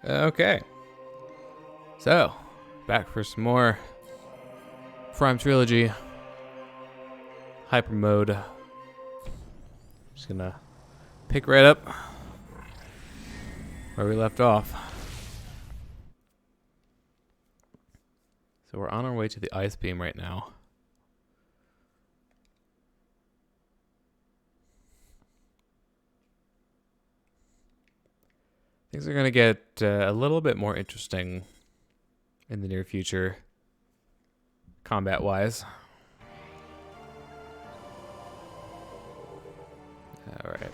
Okay. So, back for some more Prime Trilogy. Hypermode. Just gonna pick right up where we left off. So we're on our way to the ice beam right now. Things are going to get a little bit more interesting in the near future, combat-wise. Alright.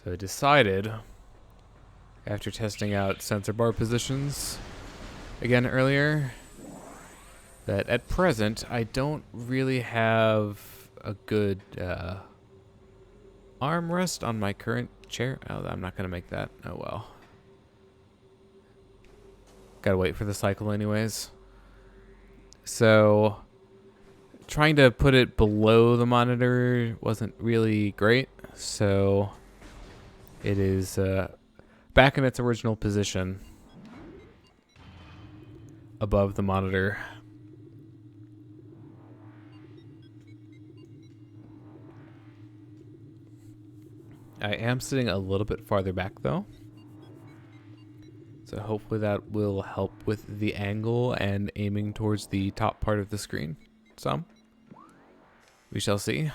So I decided, after testing out sensor bar positions again earlier, that at present I don't really have a good armrest on my current chair. Oh, I'm not going to make that. Oh well. Gotta wait for the cycle anyways. So, trying to put it below the monitor wasn't really great. So, it is back in its original position above the monitor. I am sitting a little bit farther back though. So hopefully that will help with the angle and aiming towards the top part of the screen some. We shall see.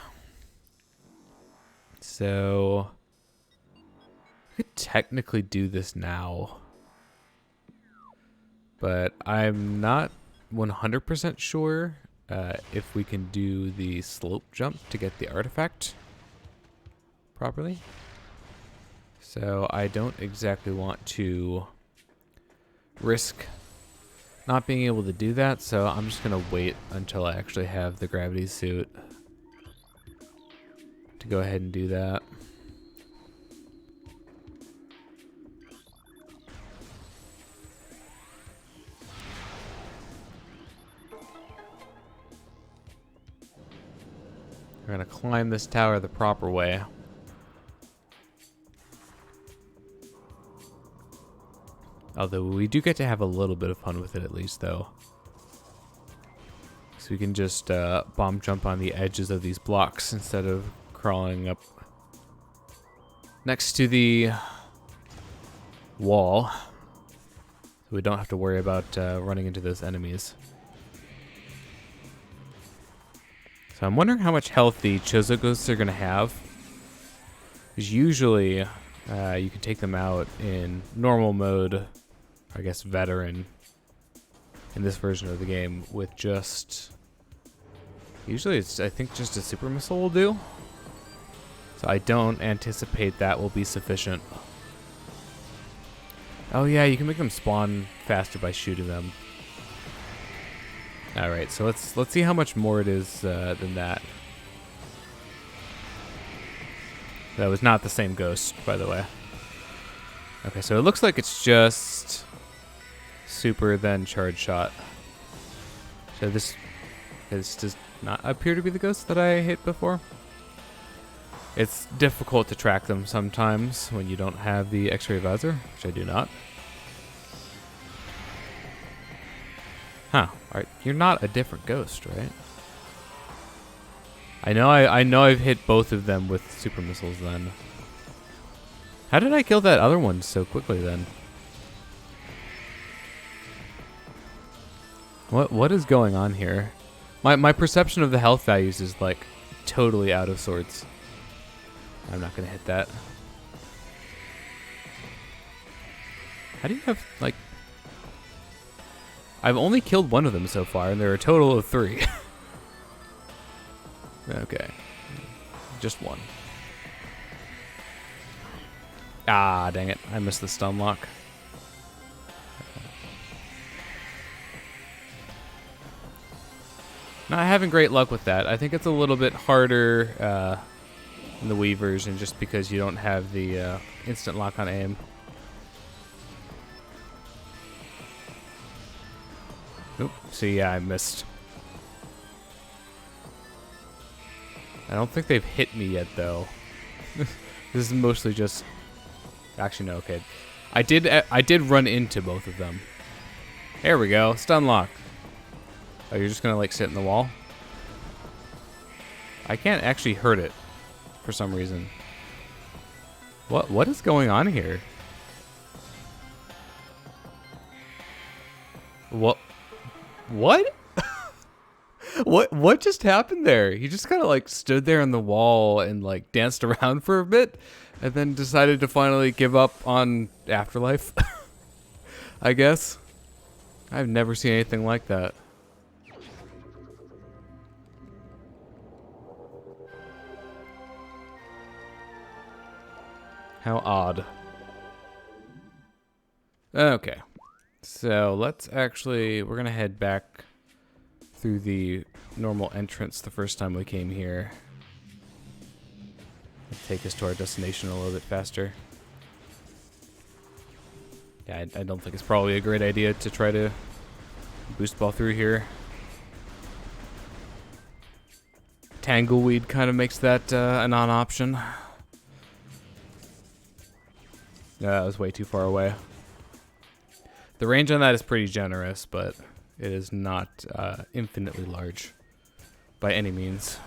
So I could technically do this now, but I'm not 100% sure if we can do the slope jump to get the artifact properly. So I don't exactly want to risk not being able to do that, so I'm just gonna wait until I actually have the gravity suit to go ahead and do that. We're gonna climb this tower the proper way. Although we do get to have a little bit of fun with it at least, though. So we can just bomb jump on the edges of these blocks instead of crawling up next to the wall. So we don't have to worry about running into those enemies. So I'm wondering how much health the Chozo Ghosts are going to have. Because usually you can take them out in normal mode, I guess veteran, in this version of the game with just, usually it's, I think just a super missile will do. So I don't anticipate that will be sufficient. Oh yeah, you can make them spawn faster by shooting them. Alright, so let's see how much more it is than that. That was not the same ghost, by the way. Okay, so it looks like it's just super then charge shot. So this does not appear to be the ghost that I hit before. It's difficult to track them sometimes when you don't have the X-ray visor, which I do not. Huh, alright, you're not a different ghost, right? I know I've hit both of them with super missiles then. How did I kill that other one so quickly then? What is going on here? My perception of the health values is like totally out of sorts. I'm not gonna hit that. How do you have like, I've only killed one of them so far and there are a total of 3. Okay. Just one. Ah, dang it. I missed the stun lock. Not having great luck with that. I think it's a little bit harder in the Wii version just because you don't have the instant lock on aim. Oop, so yeah, I missed. I don't think they've hit me yet, though. This is mostly just... Actually, no, okay. I did run into both of them. There we go. Stun lock. Oh, you're just gonna like sit in the wall? I can't actually hurt it for some reason. What is going on here? What? What just happened there? He just kind of like stood there on the wall and like danced around for a bit and then decided to finally give up on Afterlife. I guess. I've never seen anything like that. How odd. Okay. So let's actually, we're gonna head back through the normal entrance the first time we came here. Take us to our destination a little bit faster. Yeah, I don't think it's probably a great idea to try to boost ball through here. Tangleweed kind of makes that a non-option. No, that was way too far away. The range on that is pretty generous, but it is not infinitely large by any means.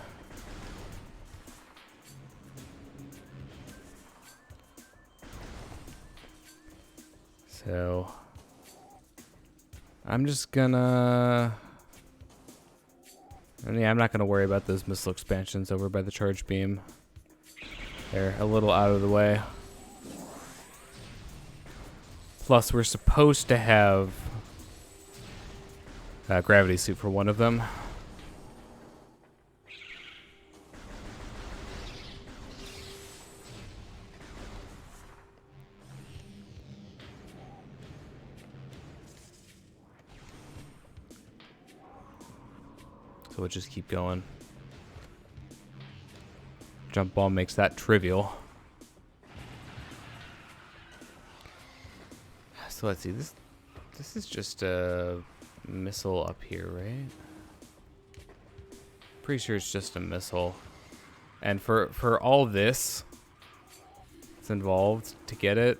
So I'm just gonna... yeah, I'm not gonna worry about those missile expansions over by the charge beam. They're a little out of the way. Plus, we're supposed to have a gravity suit for one of them. So we'll just keep going. Jump ball makes that trivial. So let's see, this is just a missile up here, right? Pretty sure it's just a missile. And for all this that's involved to get it,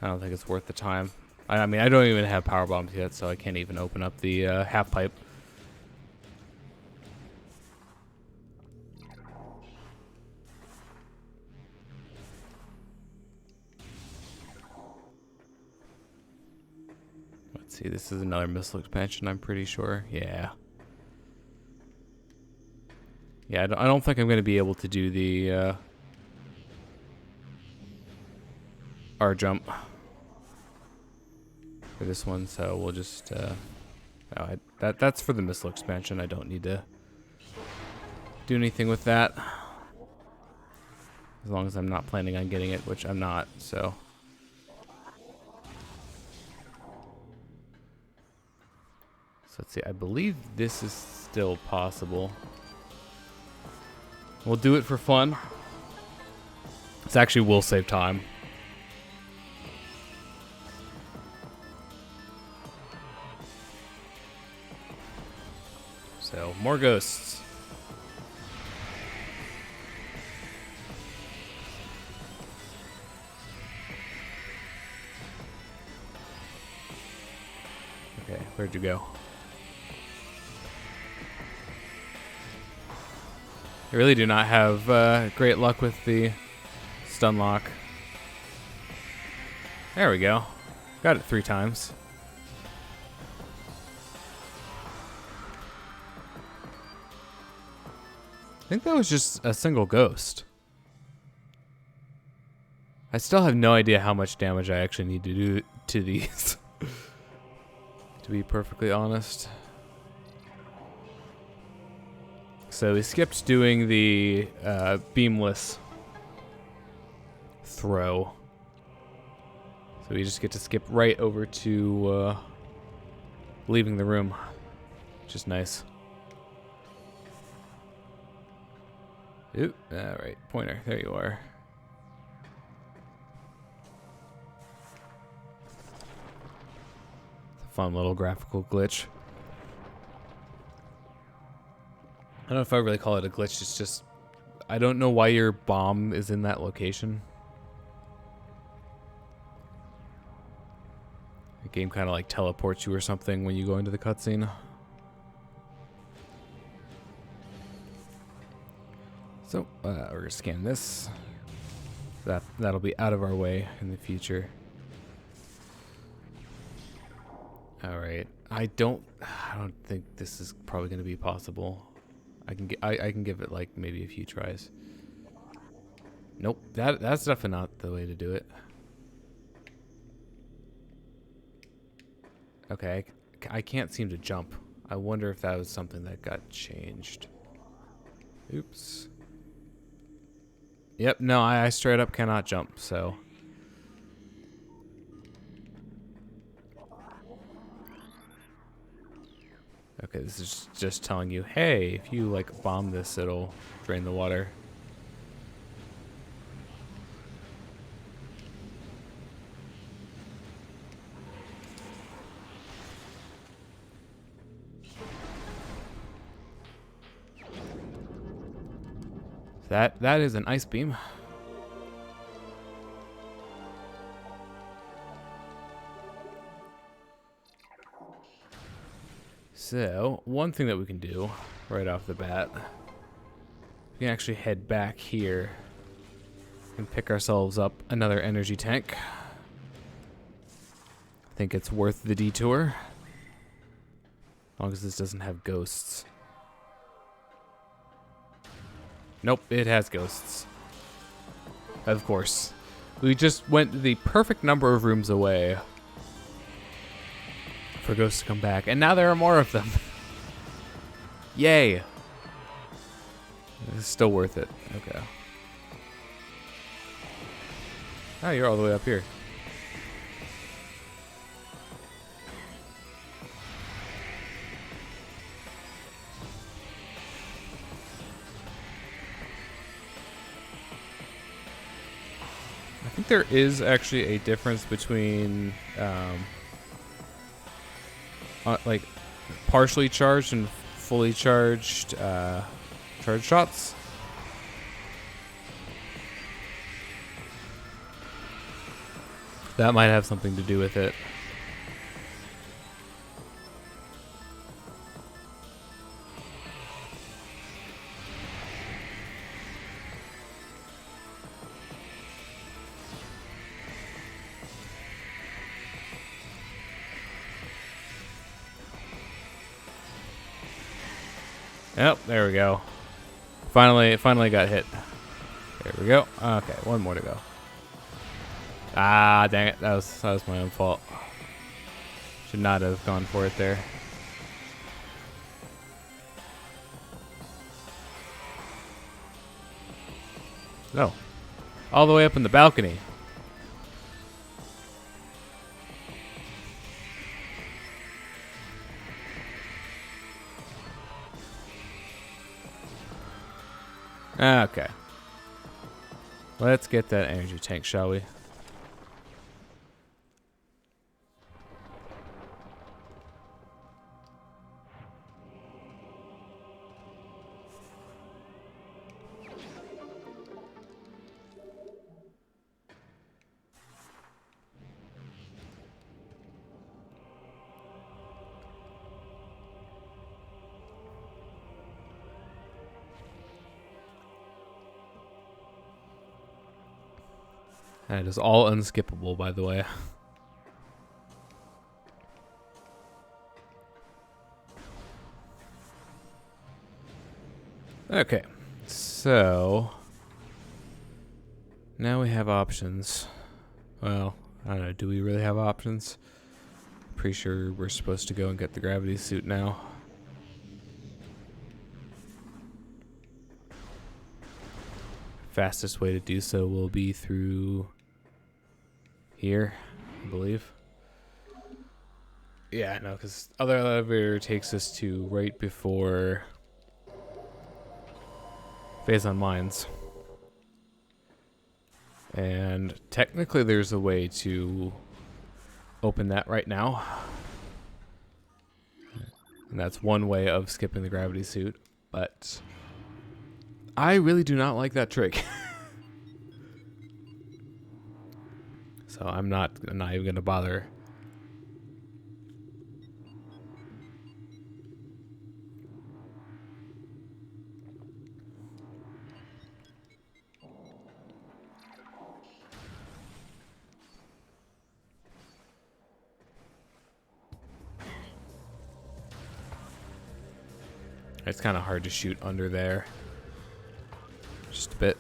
I don't think it's worth the time. I mean, I don't even have power bombs yet, so I can't even open up the half pipe. See, this is another missile expansion, I'm pretty sure. Yeah. Yeah, I don't think I'm going to be able to do the R jump for this one, so we'll just no, that's for the missile expansion. I don't need to do anything with that, as long as I'm not planning on getting it, which I'm not. So let's see, I believe this is still possible. We'll do it for fun. This actually will save time. So, more ghosts. Okay, where'd you go? I really do not have great luck with the stun lock. There we go. Got it 3 times. I think that was just a single ghost. I still have no idea how much damage I actually need to do to these. To be perfectly honest. So we skipped doing the beamless throw. So we just get to skip right over to leaving the room, which is nice. Oop, alright, pointer, there you are. It's a fun little graphical glitch. I don't know if I really call it a glitch, it's just, I don't know why your bomb is in that location. game kind of like teleports you or something when you go into the cutscene. So we're gonna scan this. That'll be out of our way in the future. All right. I don't think this is probably gonna be possible. I can give it like maybe a few tries. Nope. That's definitely not the way to do it. Okay. I can't seem to jump. I wonder if that was something that got changed. Oops. Yep, no, I straight up cannot jump, so. Okay, this is just telling you, hey, if you like bomb this, it'll drain the water. That is an ice beam. So, one thing that we can do right off the bat, we can actually head back here and pick ourselves up another energy tank. I think it's worth the detour, as long as this doesn't have ghosts. Nope, it has ghosts. Of course. We just went the perfect number of rooms away for ghosts to come back, and now there are more of them. Yay. This is still worth it. Okay. Oh, you're all the way up here. I think there is actually a difference between like partially charged and fully charged charge shots. That might have something to do with it. Yep, there we go. Finally got hit. There we go. Okay, one more to go. Ah, dang it. That was my own fault. Should not have gone for it there. No. All the way up in the balcony. Okay. Let's get that energy tank, shall we? That is all unskippable, by the way. Okay, so now we have options. Well, I don't know, do we really have options? Pretty sure we're supposed to go and get the gravity suit now. Fastest way to do so will be through here, I believe. Yeah, no, because other elevator takes us to right before Phazon Mines. And technically there's a way to open that right now. And that's one way of skipping the gravity suit, but I really do not like that trick. So I'm not even gonna bother It's kind of hard to shoot under there. Just a bit.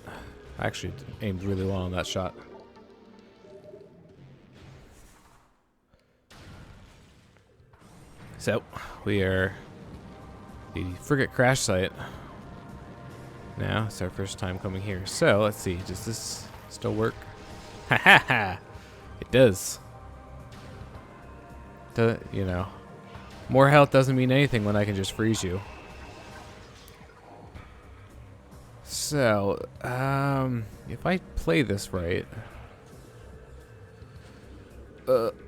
I actually aimed really well on that shot. So, we are the frigate crash site. Now, it's our first time coming here. So, let's see. Does this still work? Ha ha ha! It does. You know, more health doesn't mean anything when I can just freeze you. So, if I play this right...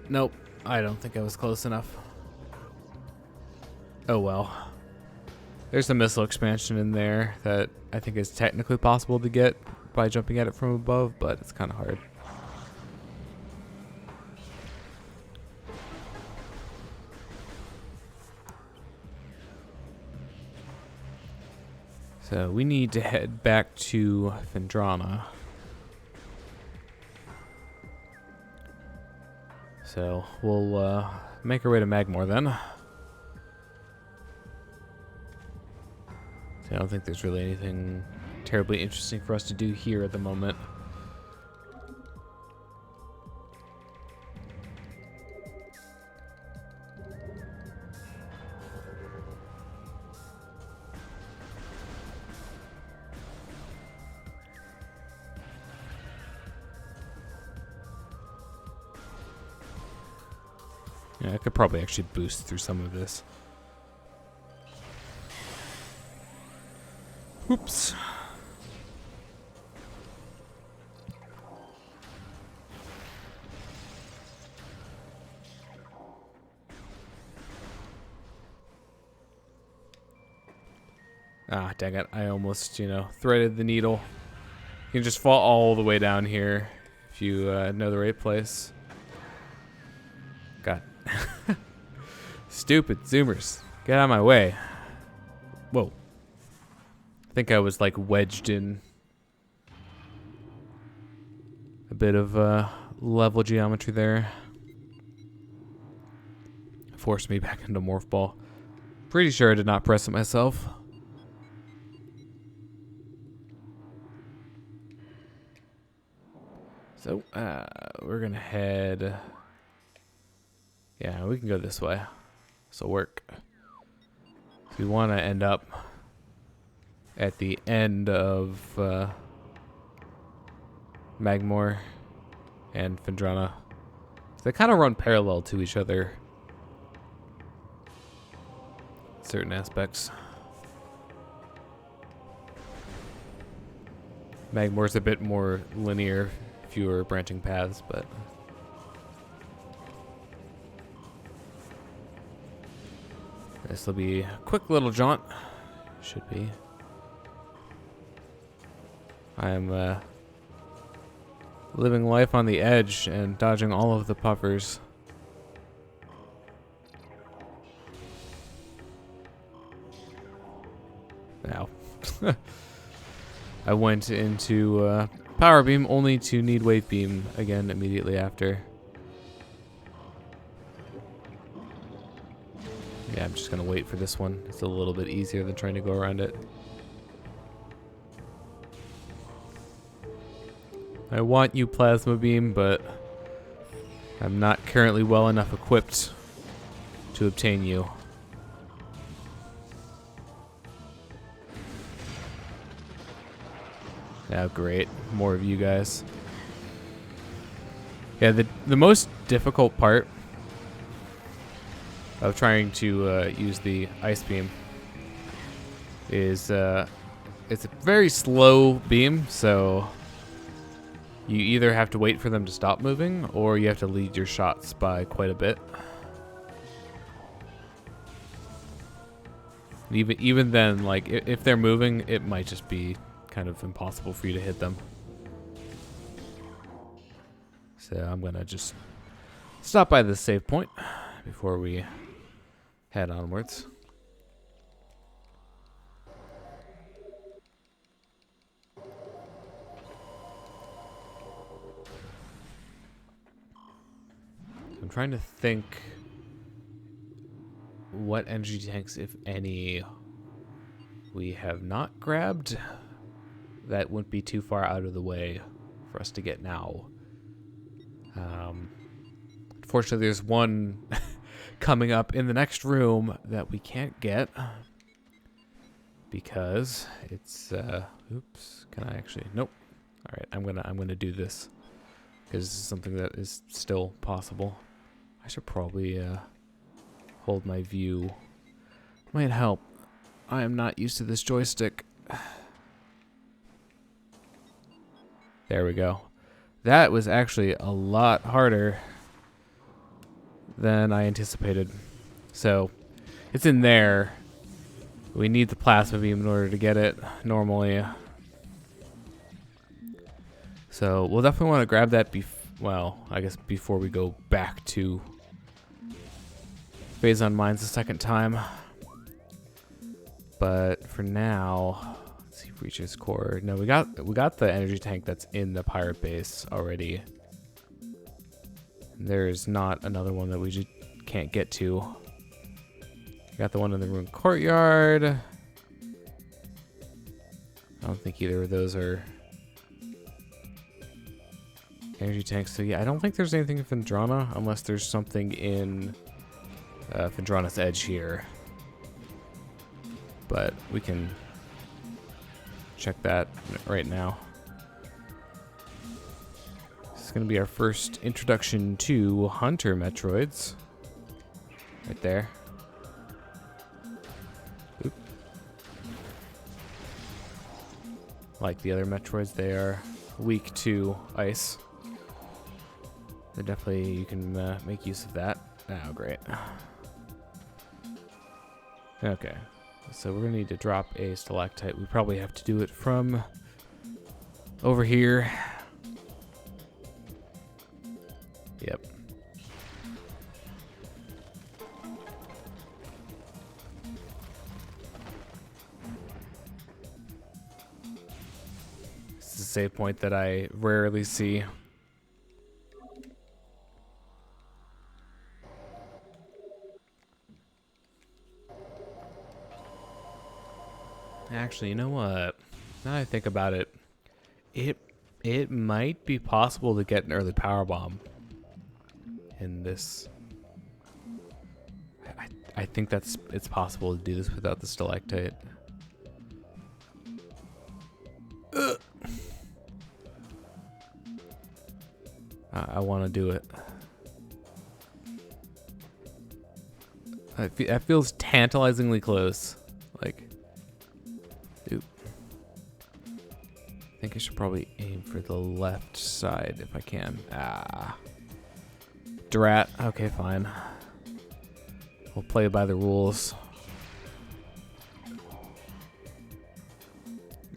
nope. I don't think I was close enough. Oh well. There's a missile expansion in there that I think is technically possible to get by jumping at it from above, but it's kind of hard. So we need to head back to Phendrana. So we'll make our way to Magmore then. So I don't think there's really anything terribly interesting for us to do here at the moment. Yeah, I could probably actually boost through some of this. Oops. Ah, dang it. I almost, threaded the needle. You can just fall all the way down here if you know the right place. God. Stupid Zoomers. Get out of my way. Whoa. I think I was like wedged in a bit of level geometry there. Forced me back into Morph Ball. Pretty sure I did not press it myself. So, we're gonna head... Yeah, we can go this way. This'll work. So we want to end up at the end of Magmore and Phendrana. They kind of run parallel to each other in certain aspects. Magmore's a bit more linear, fewer branching paths, but... This will be a quick little jaunt. Should be. I'm living life on the edge and dodging all of the puffers. Now. I went into Power Beam only to need Wave Beam again immediately after. Yeah, I'm just going to wait for this one. It's a little bit easier than trying to go around it. I want you, Plasma Beam, but I'm not currently well enough equipped to obtain you. Oh, great. More of you guys. Yeah, the most difficult part of trying to use the Ice Beam is it's a very slow beam, so you either have to wait for them to stop moving or you have to lead your shots by quite a bit. Even then, like, if they're moving, it might just be kind of impossible for you to hit them. So I'm gonna just stop by this save point before we head onwards. I'm trying to think what energy tanks, if any, we have not grabbed, that wouldn't be too far out of the way for us to get now. Unfortunately, there's one coming up in the next room that we can't get because it's oops, can I actually? Nope. All right, I'm gonna do this because this is something that is still possible. I should probably hold my view. Might help. I am not used to this joystick. There we go. That was actually a lot harder than I anticipated. So, it's in there. We need the plasma beam in order to get it normally. So, we'll definitely want to grab that well, I guess before we go back to Phazon Mines the second time. But for now, let's see if we reach his core. No, we got the energy tank that's in the pirate base already. There's not another one that we just can't get to. We got the one in the ruined courtyard. I don't think either of those are energy tanks. So yeah, I don't think there's anything in Phendrana unless there's something in Phendrana's edge here. But we can check that right now. This is going to be our first introduction to Hunter Metroids. Right there. Oop. Like the other Metroids, they are weak to ice. They're definitely, you can make use of that. Oh, great. Okay. So we're going to need to drop a stalactite. We probably have to do it from over here. Yep. This is a save point that I rarely see. Actually, you know what? Now that I think about it, it might be possible to get an early power bomb in this. I think it's possible to do this without the stalactite. I want to do it. That feels tantalizingly close. Like. Oop. I think I should probably aim for the left side if I can. Ah. Drat. Okay, fine. We'll play by the rules.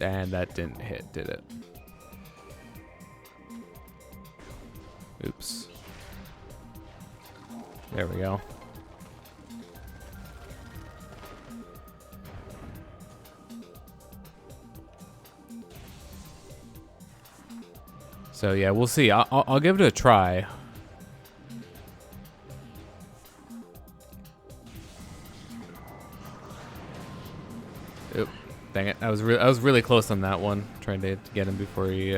And that didn't hit, did it? Oops. There we go. So yeah, we'll see. I'll give it a try. Oop, dang it! I was really close on that one, trying to get him before he.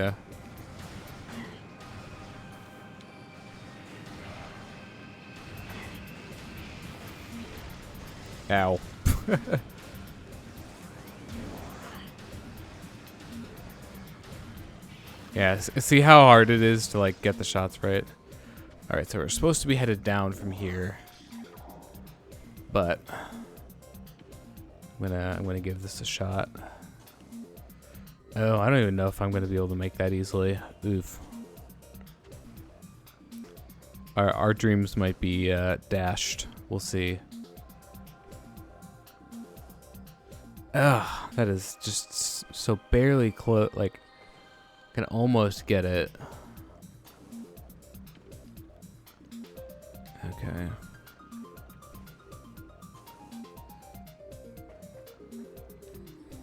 Ow. Yeah, see how hard it is to like get the shots right. All right, so we're supposed to be headed down from here, but I'm gonna give this a shot. Oh, I don't even know if I'm gonna be able to make that easily. Oof. Our dreams might be dashed. We'll see. Ugh, that is just so barely close. Like. Can almost get it. Okay.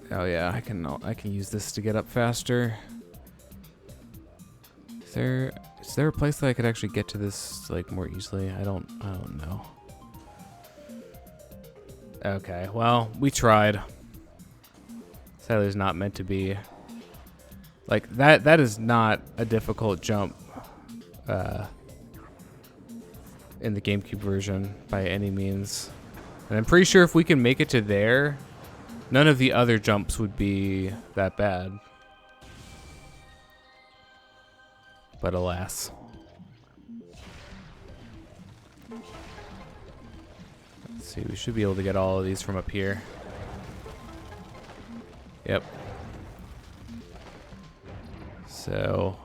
Oh yeah, I can use this to get up faster. Is there a place that I could actually get to this like more easily? I don't know. Okay, well, we tried. Sadly, not meant to be. Like, that is not a difficult jump in the GameCube version by any means. And I'm pretty sure if we can make it to there, none of the other jumps would be that bad. But alas. Let's see, we should be able to get all of these from up here. Yep. So,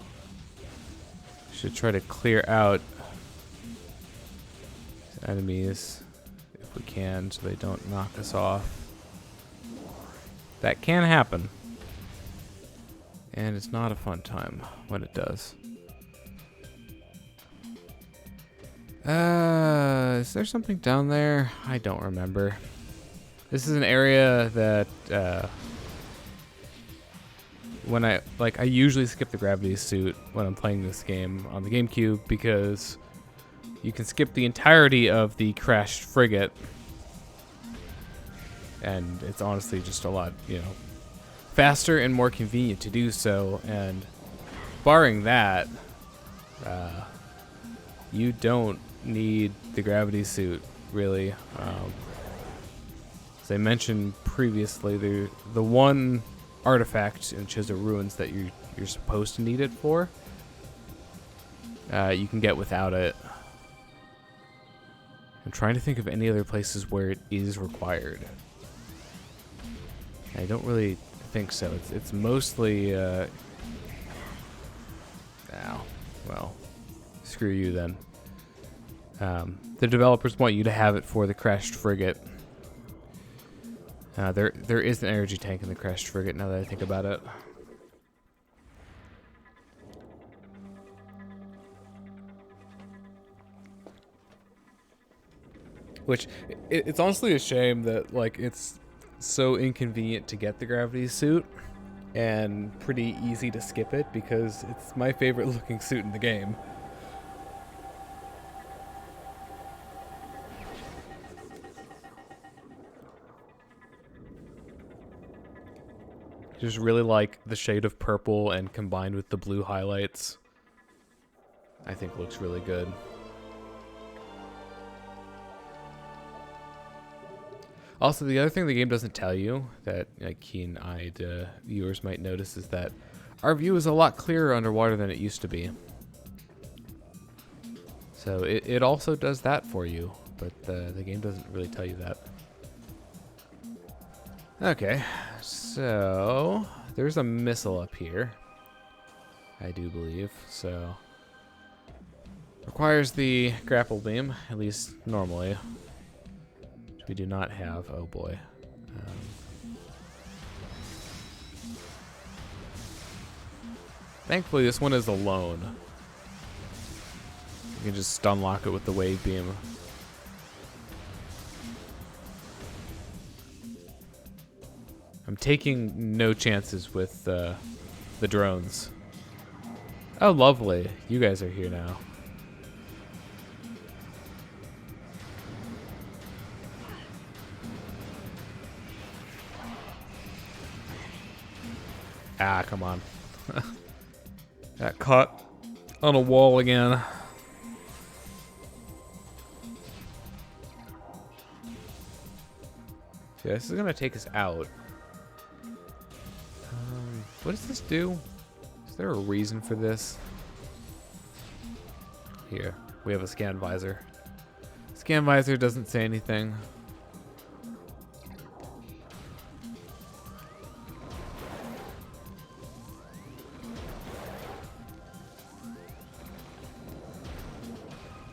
should try to clear out these enemies if we can so they don't knock us off. That can happen. And it's not a fun time when it does. Is there something down there? I don't remember. This is an area that, when I usually skip the gravity suit when I'm playing this game on the GameCube because you can skip the entirety of the crashed frigate. And it's honestly just a lot, faster and more convenient to do so. And barring that, you don't need the gravity suit, really. As I mentioned previously, the one artifact in Chizo Ruins that you're supposed to need it for, you can get without it. I'm trying to think of any other places where it is required. I don't really think so. It's mostly well, screw you then. The developers want you to have it for the crashed frigate. There is an energy tank in the crashed frigate now that I think about it. Which, it's honestly a shame that, it's so inconvenient to get the gravity suit and pretty easy to skip it because it's my favorite looking suit in the game. Just really like the shade of purple and combined with the blue highlights. I think looks really good. Also, the other thing the game doesn't tell you that keen-eyed viewers might notice is that our view is a lot clearer underwater than it used to be. So it also does that for you, but the game doesn't really tell you that. Okay, so there's a missile up here, I do believe, so requires the grapple beam, at least normally, which we do not have. Oh boy. Thankfully this one is alone. You can just stun lock it with the wave beam. I'm taking no chances with the drones. Oh, lovely. You guys are here now. Ah, come on. Got caught on a wall again. Yeah, this is going to take us out. What does this do? Is there a reason for this? Here, we have a scan visor. Scan visor doesn't say anything.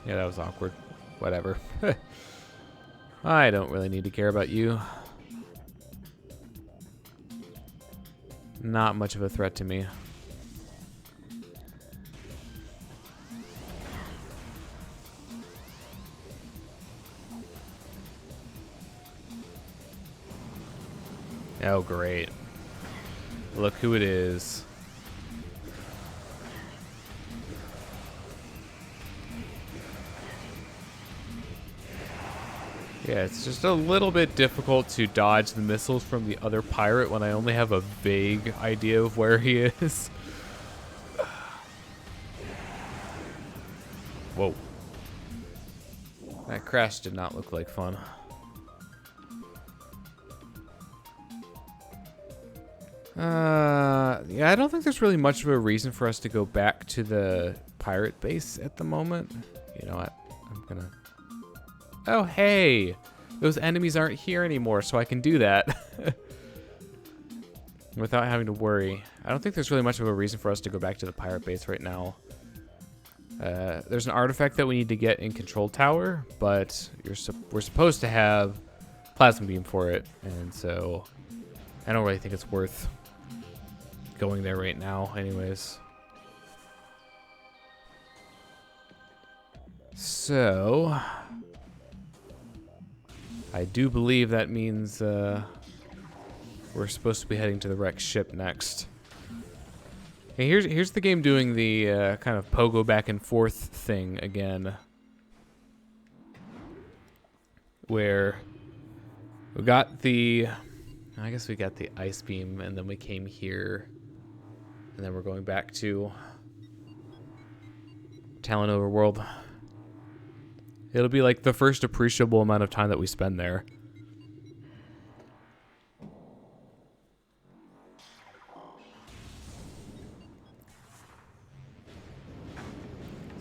Yeah, that was awkward. Whatever. I don't really need to care about you. Not much of a threat to me. Oh, great. Look who it is. Yeah, it's just a little bit difficult to dodge the missiles from the other pirate when I only have a vague idea of where he is. Whoa. That crash did not look like fun. Yeah, I don't think there's really much of a reason for us to go back to the pirate base at the moment. You know what? I'm gonna... Oh, hey! Those enemies aren't here anymore, so I can do that. Without having to worry. I don't think there's really much of a reason for us to go back to the pirate base right now. There's an artifact that we need to get in Control Tower, but we're supposed to have Plasma Beam for it, and so I don't really think it's worth going there right now anyways. So I do believe that means we're supposed to be heading to the wrecked ship next. Okay, here's the game doing the kind of pogo back and forth thing again, where we got the, I guess we got the ice beam, and then we came here, and then we're going back to Talon Overworld. It'll be like the first appreciable amount of time that we spend there.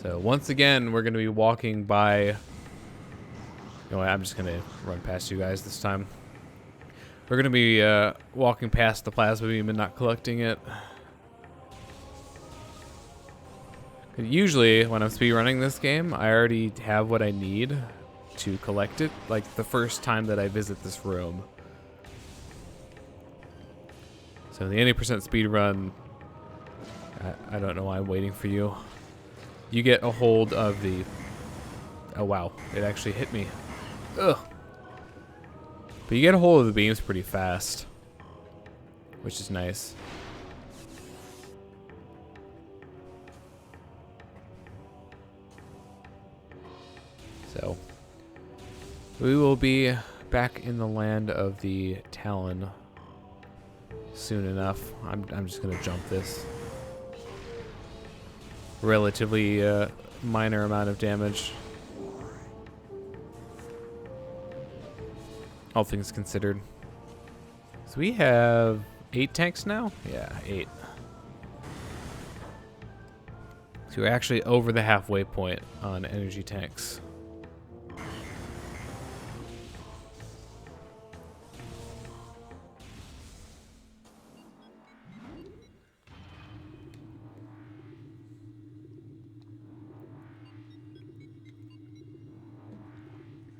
So once again, we're going to be walking by... You know what, I'm just going to run past you guys this time. We're going to be walking past the plasma beam and not collecting it. Usually, when I'm speedrunning this game, I already have what I need to collect it, like the first time that I visit this room. So the 80% speedrun, I don't know why I'm waiting for you. You get a hold of the... Oh wow, it actually hit me. Ugh. But you get a hold of the beams pretty fast, which is nice. So, we will be back in the land of the Talon soon enough. I'm just gonna jump this. Relatively minor amount of damage, all things considered. So we have 8 tanks now? Yeah, 8. So we're actually over the halfway point on energy tanks.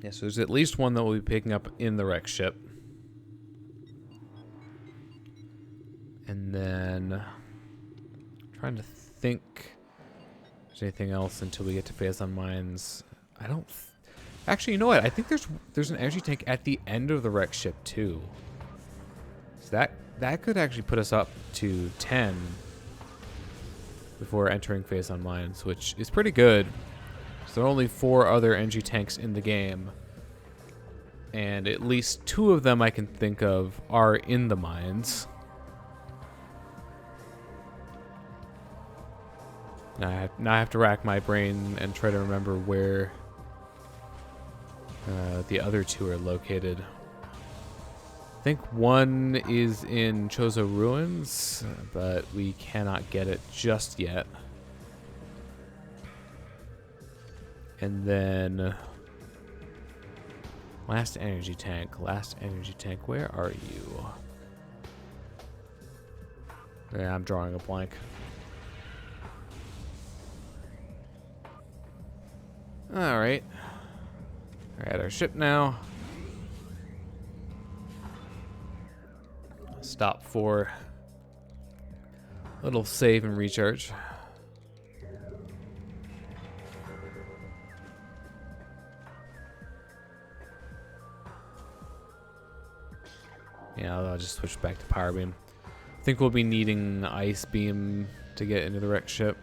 Yeah, so there's at least one that we'll be picking up in the wreck ship. And then... I'm trying to think if there's anything else until we get to Phazon Mines. I don't... Actually, you know what? I think there's an energy tank at the end of the wreck ship, too. So that could actually put us up to 10 before entering Phazon Mines, which is pretty good. So there are only 4 other energy tanks in the game, and at least 2 of them I can think of are in the mines. Now I have to rack my brain and try to remember where the other 2 are located. I think one is in Chozo Ruins, but we cannot get it just yet. And then last energy tank, where are you? Yeah, I'm drawing a blank. Alright. We're at our ship now. Stop for a little save and recharge. Yeah, I'll just switch back to power beam. I think we'll be needing ice beam to get into the wreck ship.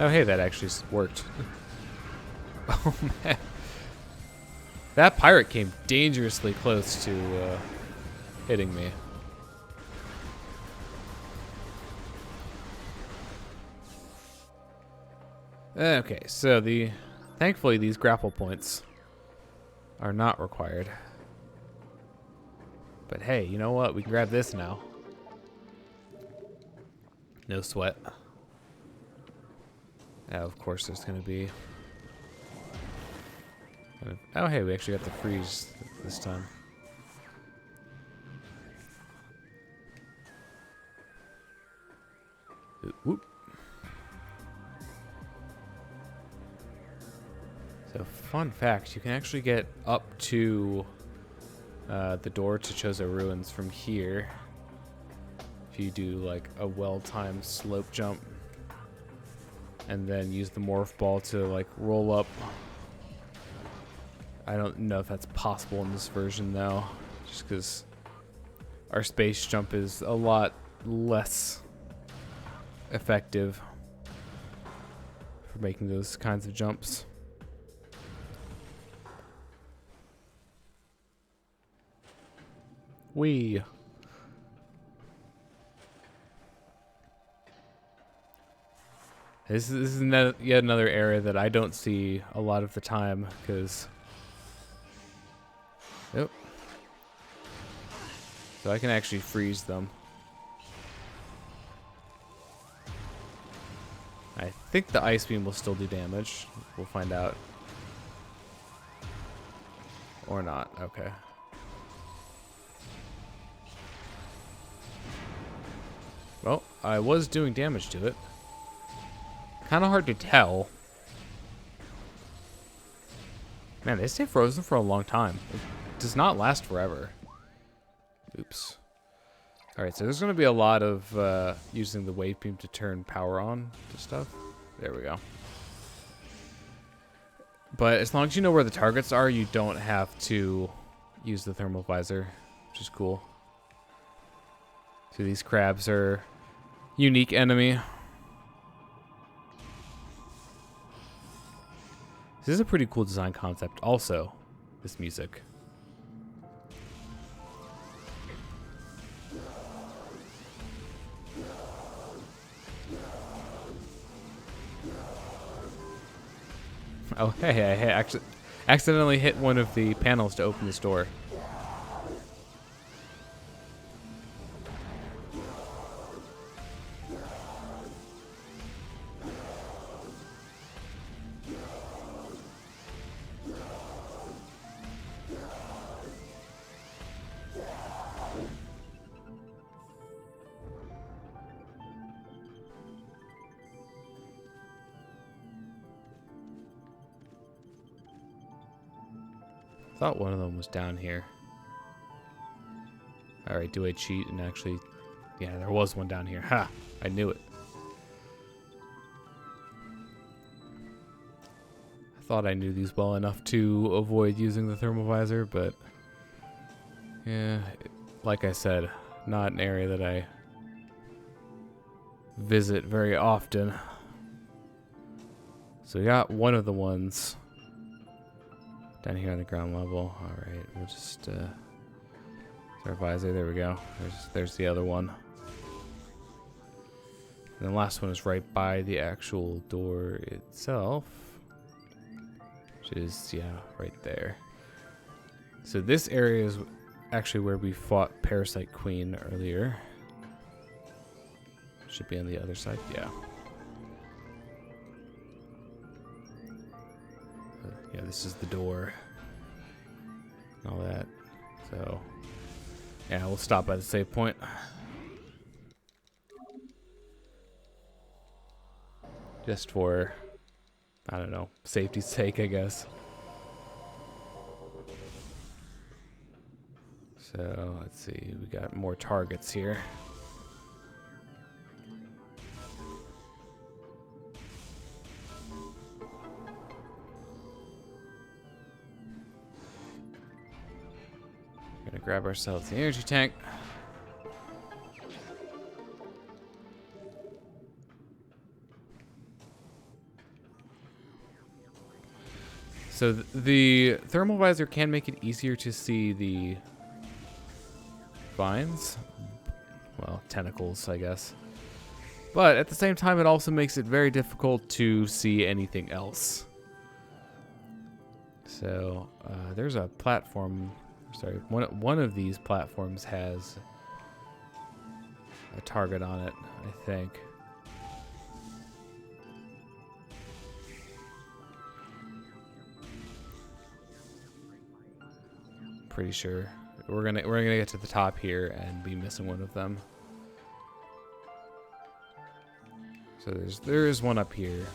Oh, hey, that actually worked. Oh, man. That pirate came dangerously close to hitting me. Okay, so thankfully these grapple points are not required. But hey, you know what? We can grab this now. No sweat. Now, of course, there's going to be... Oh, hey, we actually got the freeze this time. Whoop. So, fun fact, you can actually get up to the door to Chozo Ruins from here if you do like a well-timed slope jump and then use the morph ball to like roll up. I don't know if that's possible in this version though, just because our space jump is a lot less effective for making those kinds of jumps. This is yet another area that I don't see a lot of the time because... Yep. So I can actually freeze them. I think the ice beam will still do damage. We'll find out. Or not. Okay. Well, I was doing damage to it. Kind of hard to tell. Man, they stay frozen for a long time. It does not last forever. Oops. Alright, so there's going to be a lot of using the wave beam to turn power on to stuff. There we go. But as long as you know where the targets are, you don't have to use the thermal visor, which is cool. So these crabs are unique enemy. This is a pretty cool design concept also, this music. Oh, hey, I accidentally hit one of the panels to open this door. I thought one of them was down here. Alright, do I cheat and actually... Yeah, there was one down here. Ha! I knew it. I thought I knew these well enough to avoid using the thermal visor, but... Yeah, like I said, not an area that I visit very often. So we got one of the ones down here on the ground level. Alright, we'll just our visor, there we go. There's the other one. And the last one is right by the actual door itself. Which is, yeah, right there. So this area is actually where we fought Parasite Queen earlier. Should be on the other side, yeah. Yeah, this is the door. And all that. So, yeah, we'll stop by the save point. Just for, I don't know, safety's sake, I guess. So, let's see, we got more targets here. Gonna grab ourselves the energy tank. So the thermal visor can make it easier to see the vines. Well, tentacles, I guess. But at the same time, it also makes it very difficult to see anything else. So there's a platform. Sorry, one of these platforms has a target on it, I think. Pretty sure we're gonna get to the top here and be missing one of them. So there is one up here,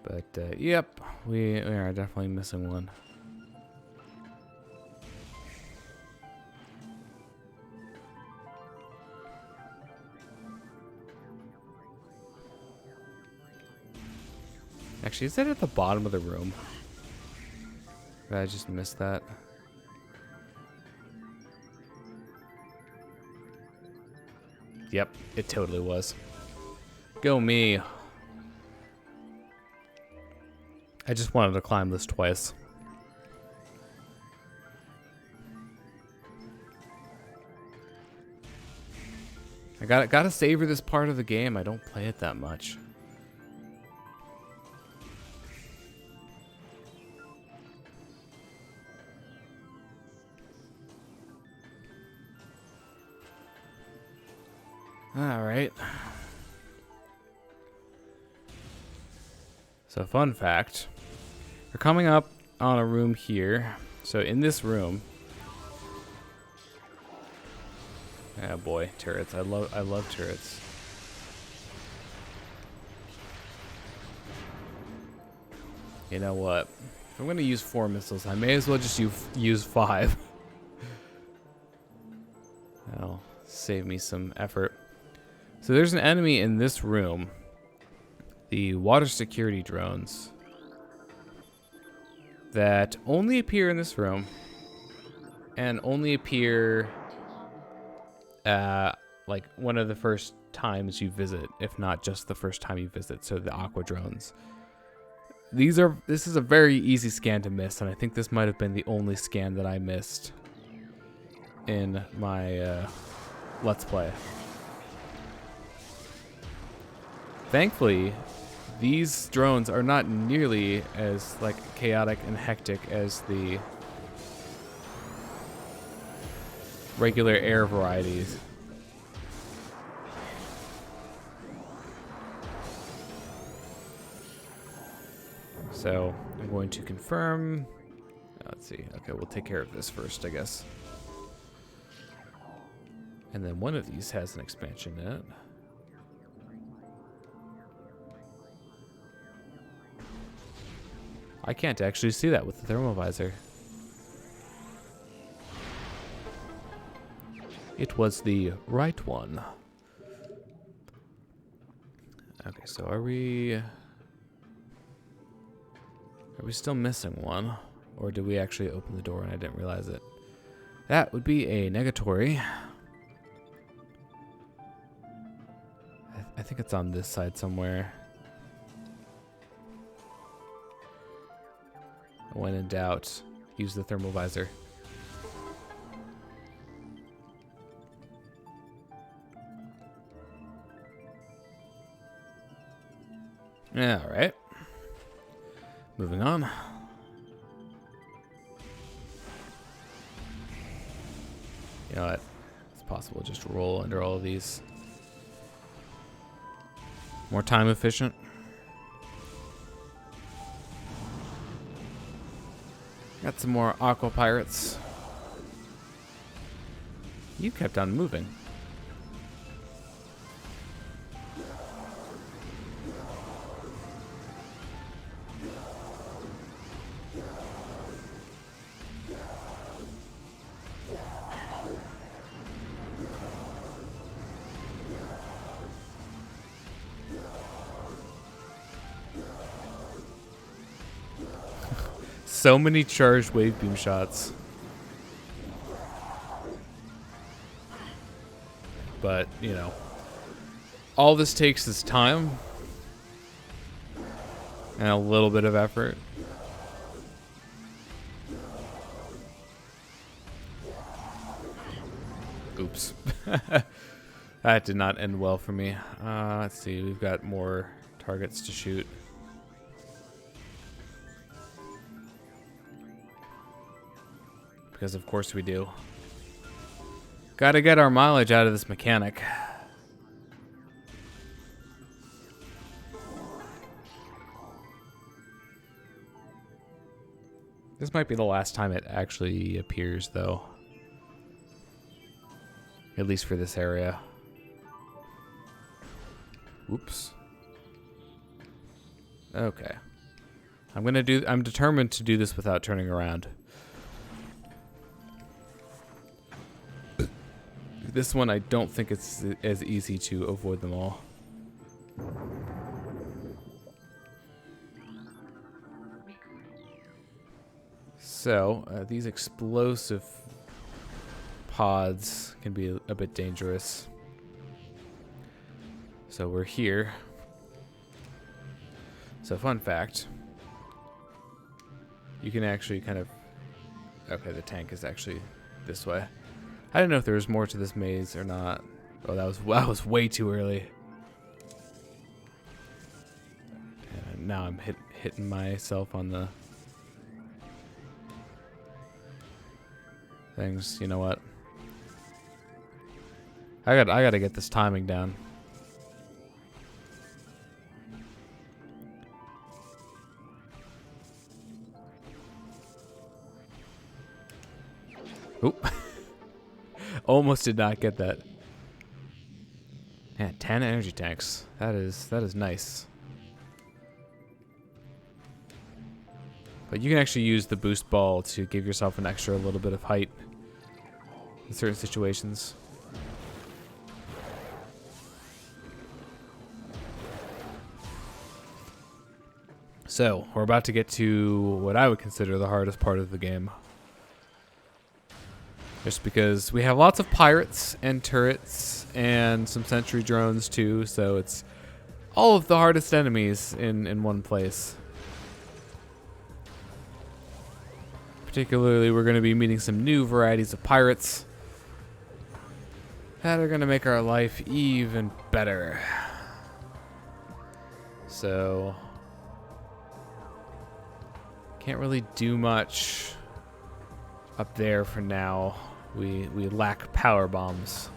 but yep, we are definitely missing one. Actually, is that at the bottom of the room? Did I just missed that? Yep, it totally was. Go me. I just wanted to climb this twice. I gotta savor this part of the game. I don't play it that much. All right. So fun fact, we're coming up on a room here. So in this room, oh boy, turrets. I love turrets. You know what? If I'm gonna use 4 missiles, I may as well just use 5. That'll save me some effort. So there's an enemy in this room. The water security drones that only appear in this room and only appear like one of the first times you visit, if not just the first time you visit. So the aqua drones. This is a very easy scan to miss, and I think this might have been the only scan that I missed in my Let's Play. Thankfully, these drones are not nearly as like chaotic and hectic as the regular air varieties. So I'm going to confirm. Let's see. Okay, we'll take care of this first, I guess. And then one of these has an expansion in it. I can't actually see that with the thermal visor. It was the right one. Okay, so are we still missing one? Or did we actually open the door and I didn't realize it? That would be a negatory. I think it's on this side somewhere. When in doubt, use the thermal visor. Yeah, all right. Moving on. You know what? It's possible to just roll under all of these. More time efficient. Got some more aqua pirates. You kept on moving. So many charged wave beam shots. But, you know, all this takes is time and a little bit of effort. Oops. That did not end well for me. Let's see. We've got more targets to shoot. Because of course we do. Gotta get our mileage out of this mechanic. This might be the last time it actually appears, though. At least for this area. Oops. Okay. I'm determined to do this without turning around. This one, I don't think it's as easy to avoid them all. So, these explosive pods can be a bit dangerous. So we're here. So fun fact. You can actually kind of... Okay, the tank is actually this way. I didn't know if there was more to this maze or not. Oh, that was way too early. And now I'm hitting myself on the things. You know what? I gotta get this timing down. Oop. Almost did not get that. Yeah, 10 energy tanks. That is nice. But you can actually use the boost ball to give yourself an extra little bit of height in certain situations. So, we're about to get to what I would consider the hardest part of the game. Just because we have lots of pirates and turrets and some sentry drones too, so it's all of the hardest enemies in one place. Particularly, we're going to be meeting some new varieties of pirates that are going to make our life even better. So, can't really do much up there for now. We lack power bombs.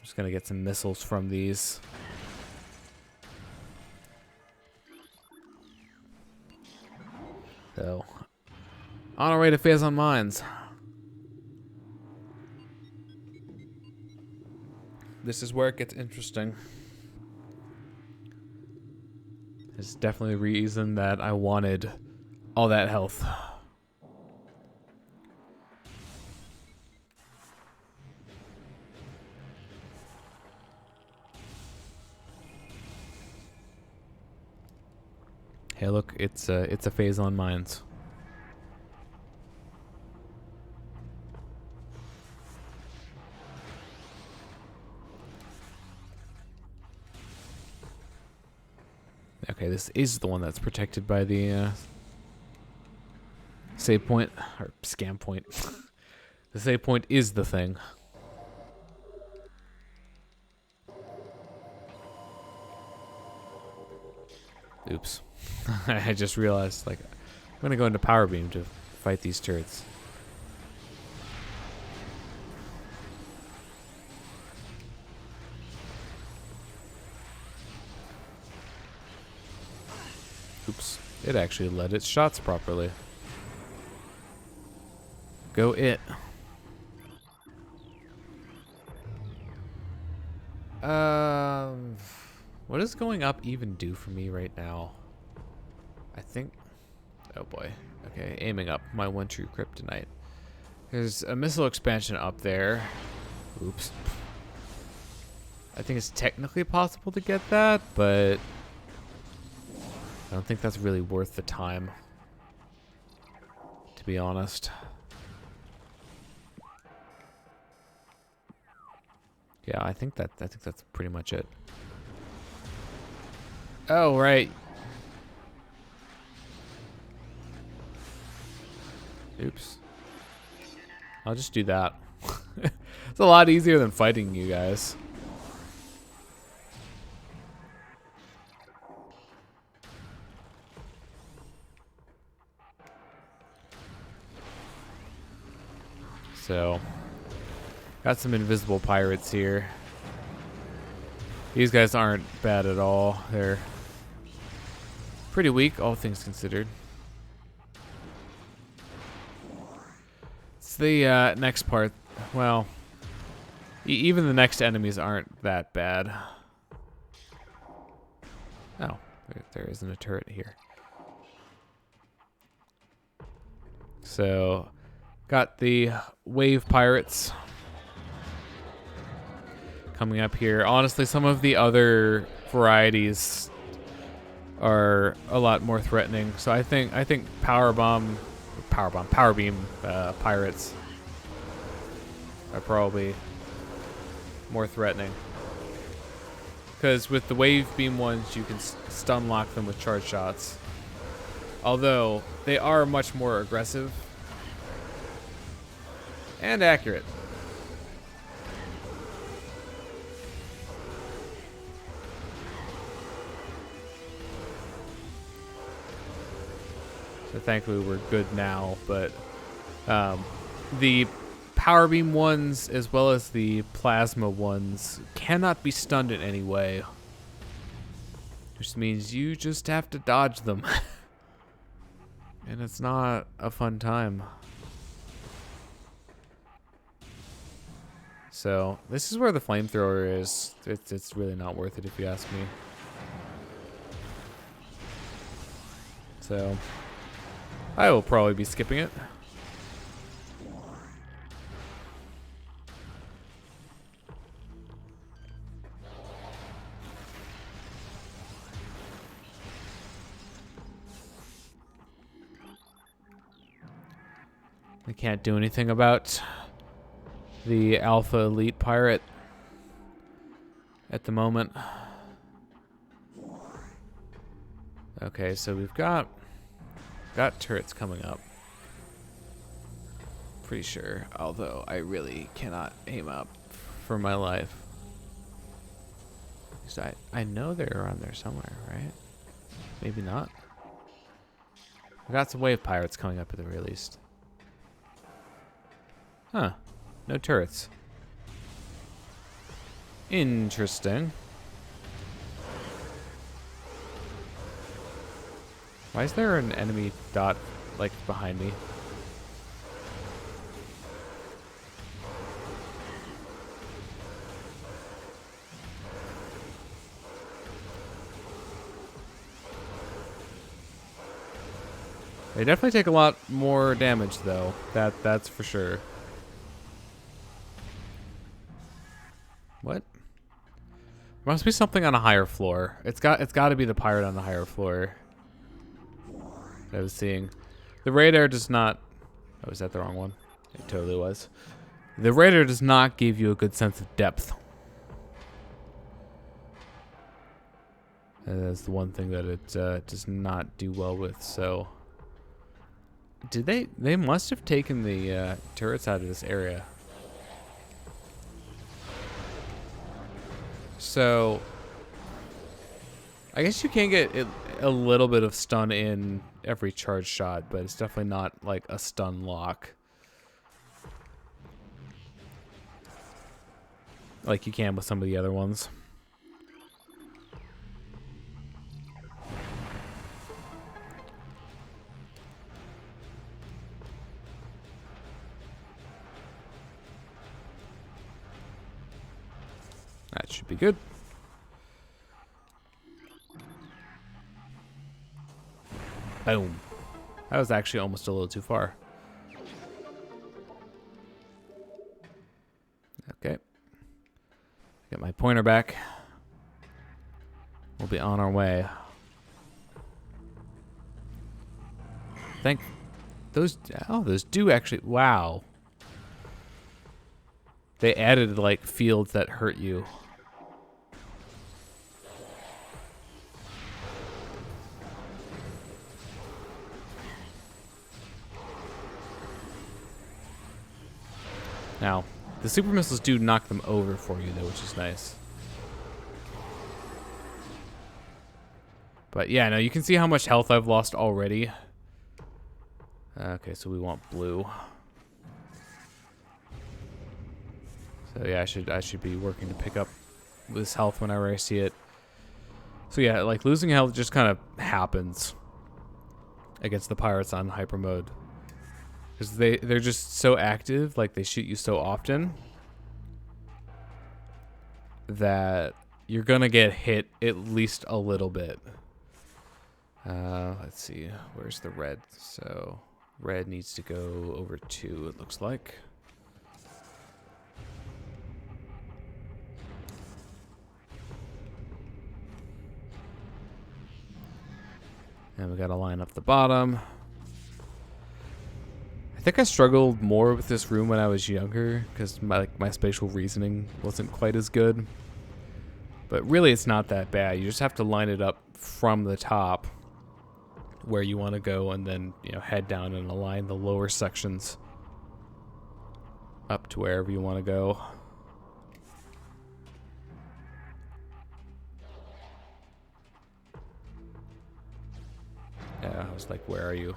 Just gonna get some missiles from these. So, on our way to Phazon Mines. This is where it gets interesting. It's definitely a reason that I wanted all that health. Hey, look, it's a Phazon Mines. Okay, this is the one that's protected by the save point, or scam point. The save point is the thing. Oops. I just realized, like, I'm gonna go into power beam to fight these turrets. Oops. It actually led its shots properly. Go it. What does going up even do for me right now? I think... Oh boy. Okay, aiming up. My one true kryptonite. There's a missile expansion up there. Oops. I think it's technically possible to get that, but... I don't think that's really worth the time, to be honest. Yeah, I think that's pretty much it. Oh, right. Oops. I'll just do that. It's a lot easier than fighting you guys. So, got some invisible pirates here. These guys aren't bad at all. They're pretty weak, all things considered. It's the next part. Well, even the next enemies aren't that bad. Oh, there isn't a turret here. So, got the wave pirates coming up here. Honestly, some of the other varieties are a lot more threatening. So I think power beam pirates are probably more threatening. Because with the wave beam ones, you can stun lock them with charge shots. Although they are much more aggressive and accurate. So thankfully we're good now, but the power beam ones as well as the plasma ones cannot be stunned in any way. Which means you just have to dodge them. And it's not a fun time. So this is where the flamethrower is. It's really not worth it if you ask me. So I will probably be skipping it. I can't do anything about the Alpha Elite Pirate at the moment. Okay, so we've got turrets coming up. Pretty sure, although I really cannot aim up for my life. So I know they're around there somewhere, right? Maybe not. I got some wave pirates coming up at the very least. Huh. No turrets. Interesting. Why is there an enemy dot, like, behind me? They definitely take a lot more damage, though. That's for sure. What? There must be something on a higher floor. It's got to be the pirate on the higher floor that I was seeing. The radar does not. Oh, is that the wrong one? It totally was. The radar does not give you a good sense of depth. And that's the one thing that it does not do well with. So, did they must have taken the turrets out of this area. So, I guess you can get a little bit of stun in every charge shot, but it's definitely not like a stun lock. Like you can with some of the other ones. That should be good. Boom. That was actually almost a little too far. Okay. Get my pointer back. We'll be on our way. Those do actually, wow. They added like fields that hurt you. Now, the super missiles do knock them over for you, though, which is nice. But yeah, now you can see how much health I've lost already. Okay, so we want blue. So yeah, I should be working to pick up this health whenever I see it. So yeah, like losing health just kind of happens against the pirates on hyper mode. Because they're just so active, like they shoot you so often that you're gonna get hit at least a little bit. Let's see, where's the red? So red needs to go over 2, it looks like. And we gotta line up the bottom. I think I struggled more with this room when I was younger because my spatial reasoning wasn't quite as good. But really, it's not that bad. You just have to line it up from the top where you want to go, and then head down and align the lower sections up to wherever you want to go. Yeah, I was like, where are you?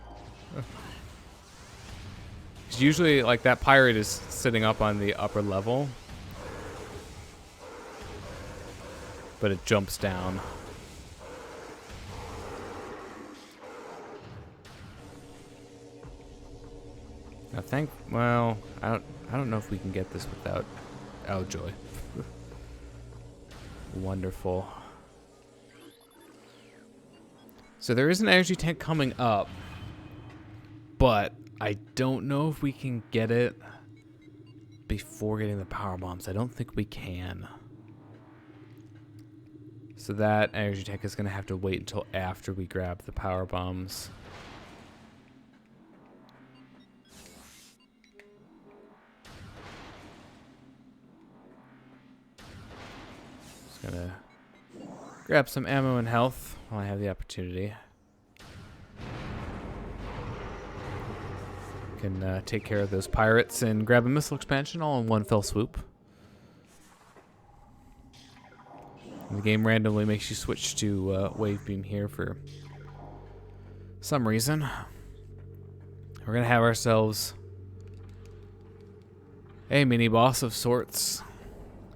Because usually, like, that pirate is sitting up on the upper level, but it jumps down. Well, I don't know if we can get this without... Oh, joy. Wonderful. So there is an energy tank coming up, but I don't know if we can get it before getting the power bombs. I don't think we can. So that energy tank is going to have to wait until after we grab the power bombs. Just gonna grab some ammo and health while I have the opportunity. Can take care of those pirates and grab a missile expansion all in one fell swoop. And the game randomly makes you switch to wave beam here for some reason. We're gonna have ourselves a mini boss of sorts.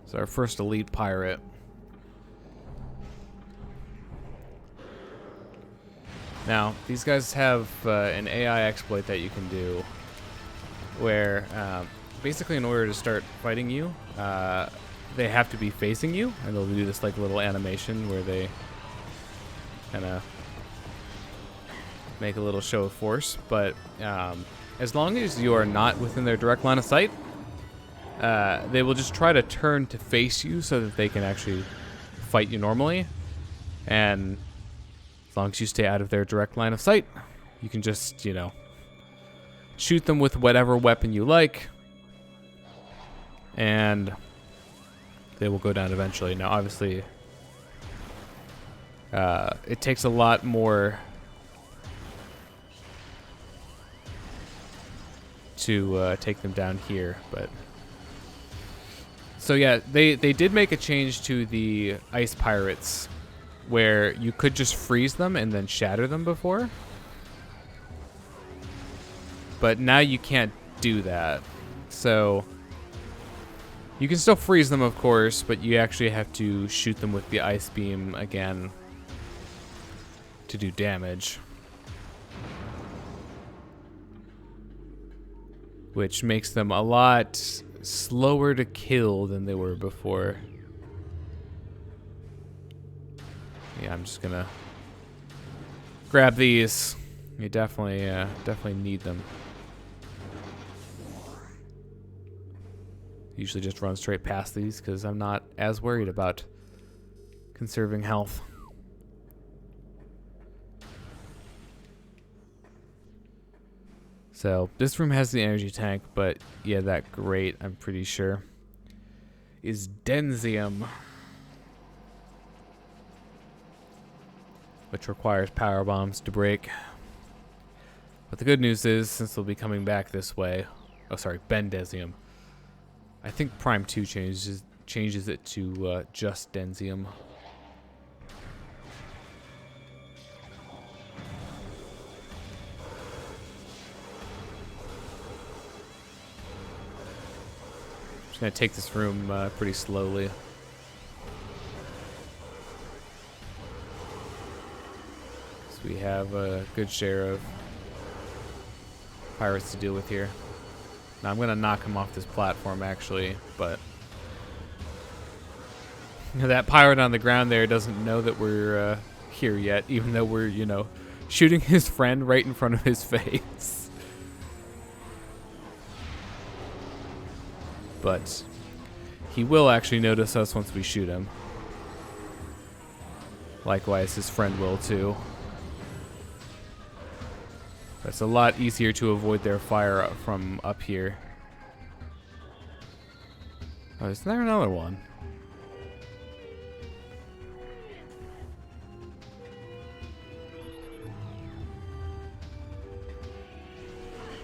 It's our first elite pirate. Now, these guys have an AI exploit that you can do where basically in order to start fighting you, they have to be facing you, and they'll do this like little animation where they kind of make a little show of force. But as long as you are not within their direct line of sight, they will just try to turn to face you so that they can actually fight you normally. And as long as you stay out of their direct line of sight, you can just, shoot them with whatever weapon you like, and they will go down eventually. Now, obviously, it takes a lot more to take them down here, but... So yeah, they did make a change to the ice pirates where you could just freeze them and then shatter them before. But now you can't do that. So you can still freeze them, of course, but you actually have to shoot them with the ice beam again to do damage. Which makes them a lot slower to kill than they were before. Yeah, I'm just gonna grab these. You definitely need them. Usually just run straight past these because I'm not as worried about conserving health. So this room has the energy tank, but yeah, that grate, I'm pretty sure, is densium, which requires power bombs to break. But the good news is, since they'll be coming back this way, oh sorry, bendesium. I think Prime 2 changes it to just Denzium. Just gonna take this room pretty slowly. So we have a good share of pirates to deal with here. Now I'm gonna knock him off this platform actually, but that pirate on the ground there doesn't know that we're here yet, even though we're, you know, shooting his friend right in front of his face. But he will actually notice us once we shoot him. Likewise, his friend will too. It's a lot easier to avoid their fire from up here. Oh, isn't there another one?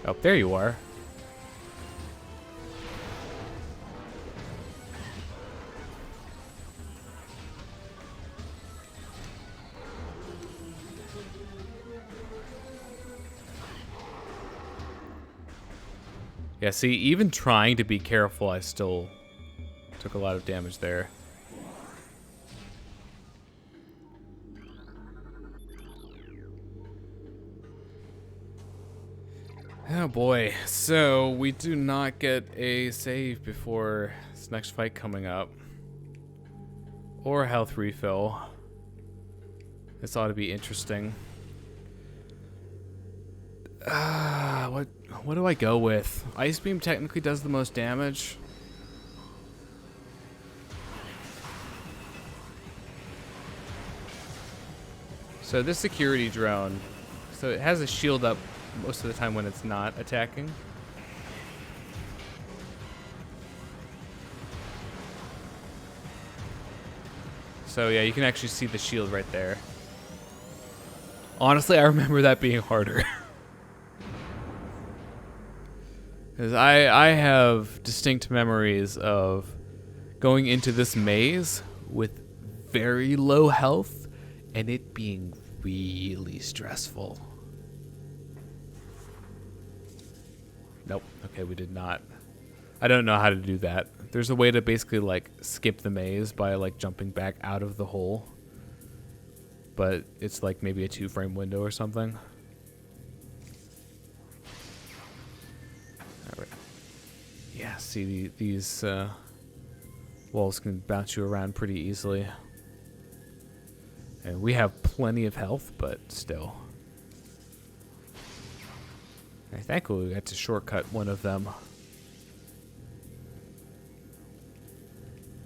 Oh, there you are. Yeah, see, even trying to be careful, I still took a lot of damage there. Oh boy, so we do not get a save before this next fight coming up. Or a health refill. This ought to be interesting. What do I go with? Ice Beam technically does the most damage. So this security drone, so it has a shield up most of the time when it's not attacking. So yeah, you can actually see the shield right there. Honestly, I remember that being harder. Because I have distinct memories of going into this maze with very low health and it being really stressful. Nope. Okay, we did not. I don't know how to do that. There's a way to basically like skip the maze by like jumping back out of the hole. But it's like maybe a 2-frame window or something. Alright. Yeah, see these walls can bounce you around pretty easily. And we have plenty of health, but still. Thankfully we got to shortcut one of them.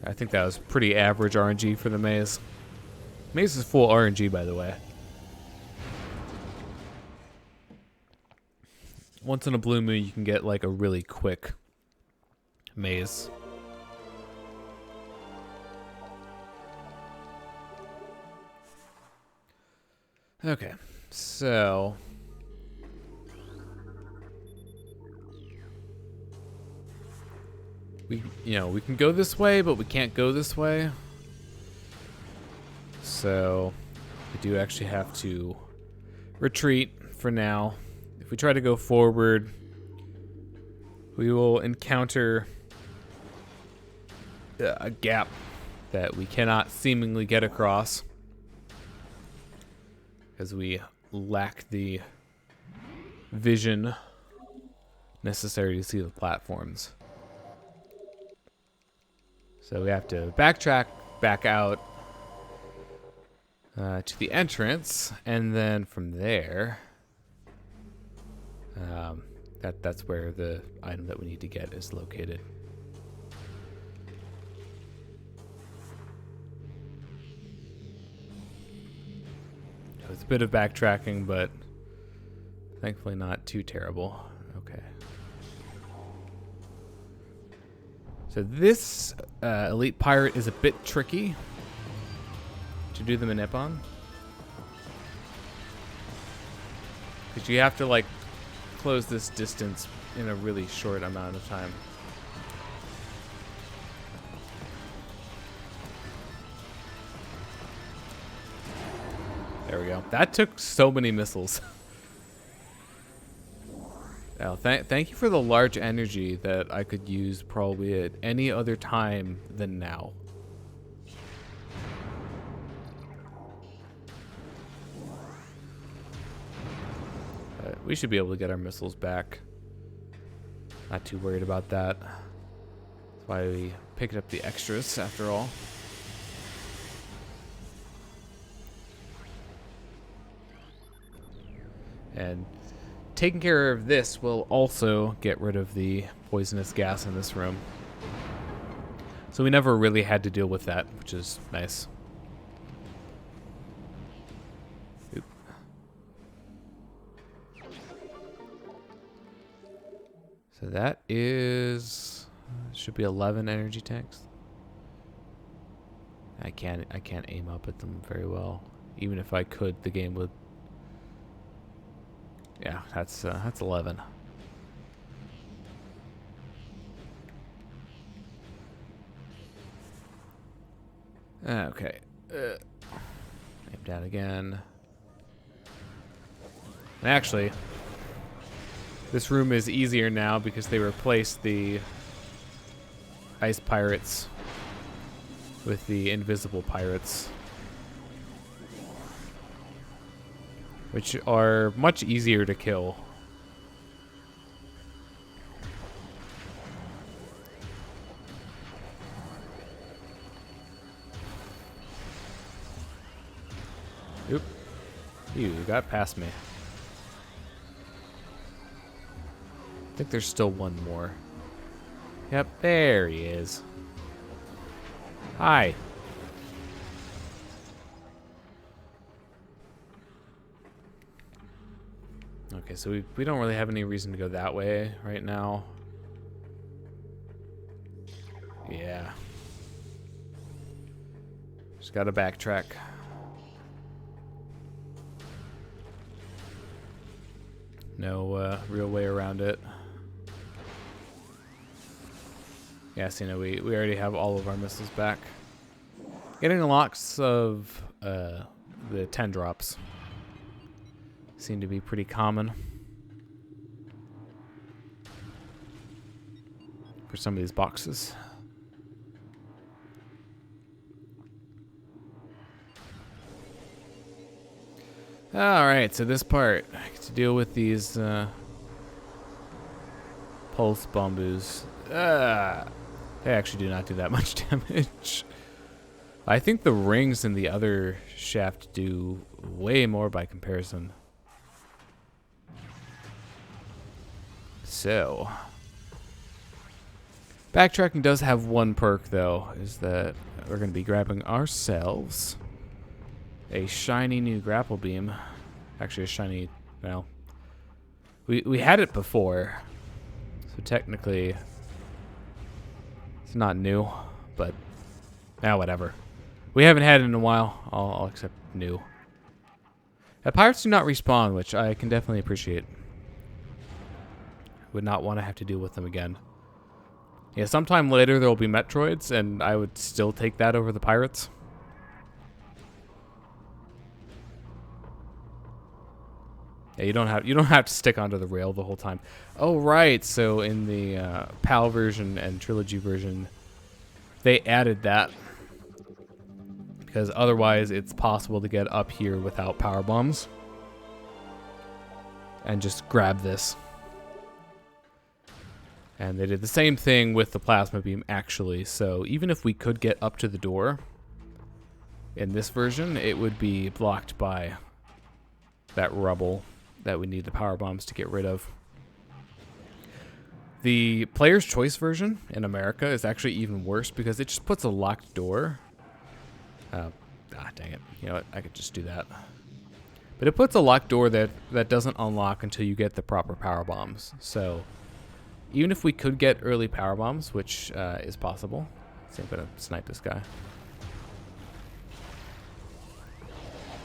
I think that was pretty average RNG for the maze. Maze is full RNG, by the way. Once in a blue moon, you can get like a really quick maze. Okay, so we can go this way, but we can't go this way. So we do actually have to retreat for now. If we try to go forward, we will encounter a gap that we cannot seemingly get across because we lack the vision necessary to see the platforms. So we have to backtrack back out to the entrance, and then from there, that's where the item that we need to get is located. So it's a bit of backtracking, but thankfully not too terrible. Okay. So this elite pirate is a bit tricky to do the manip on, because you have to like close this distance in a really short amount of time. There we go. That took so many missiles. Oh, thank you for the large energy that I could use probably at any other time than now. We should be able to get our missiles back. Not too worried about that. That's why we picked up the extras after all. And taking care of this will also get rid of the poisonous gas in this room. So we never really had to deal with that, which is nice. Oop. So that is should be 11 energy tanks. I can't aim up at them very well. Even if I could, the game would. Yeah, that's 11. Okay. Aim down again. And actually, this room is easier now because they replaced the ice pirates with the invisible pirates, which are much easier to kill. Oop. You got past me. I think there's still one more. Yep, there he is. Hi. Okay, so we don't really have any reason to go that way right now. Yeah. Just gotta backtrack. No real way around it. Yeah, so we already have all of our missiles back. Getting lots of the 10 drops seem to be pretty common for some of these boxes. Alright, so this part, I get to deal with these pulse bamboos. They actually do not do that much damage. I think the rings in the other shaft do way more by comparison. So, backtracking does have one perk though, is that we're going to be grabbing ourselves a shiny new grapple beam. Actually a shiny, well, we had it before, so technically it's not new, but whatever. We haven't had it in a while. I'll accept new. Pirates do not respawn, which I can definitely appreciate. Would not want to have to deal with them again. Yeah, sometime later there will be Metroids, and I would still take that over the pirates. Yeah, you don't have to stick onto the rail the whole time. Oh right, so in the PAL version and Trilogy version, they added that because otherwise it's possible to get up here without power bombs and just grab this. And they did the same thing with the plasma beam actually. So even if we could get up to the door in this version, it would be blocked by that rubble that we need the power bombs to get rid of. The player's choice version in America is actually even worse because it just puts a locked door. Dang it. You know what? I could just do that. But it puts a locked door that doesn't unlock until you get the proper power bombs. So even if we could get early power bombs, which is possible. So I'm gonna snipe this guy.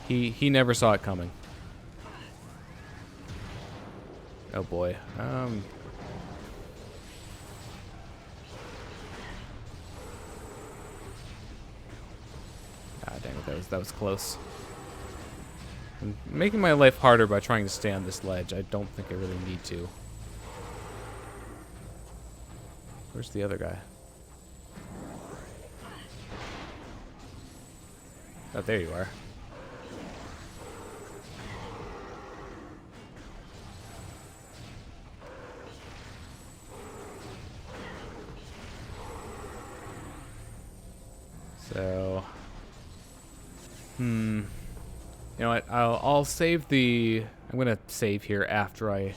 He never saw it coming. Oh boy. Dang it, that was close. I'm making my life harder by trying to stay on this ledge. I don't think I really need to. Where's the other guy? Oh, there you are. So, you know what? I'll save the. I'm gonna save here after I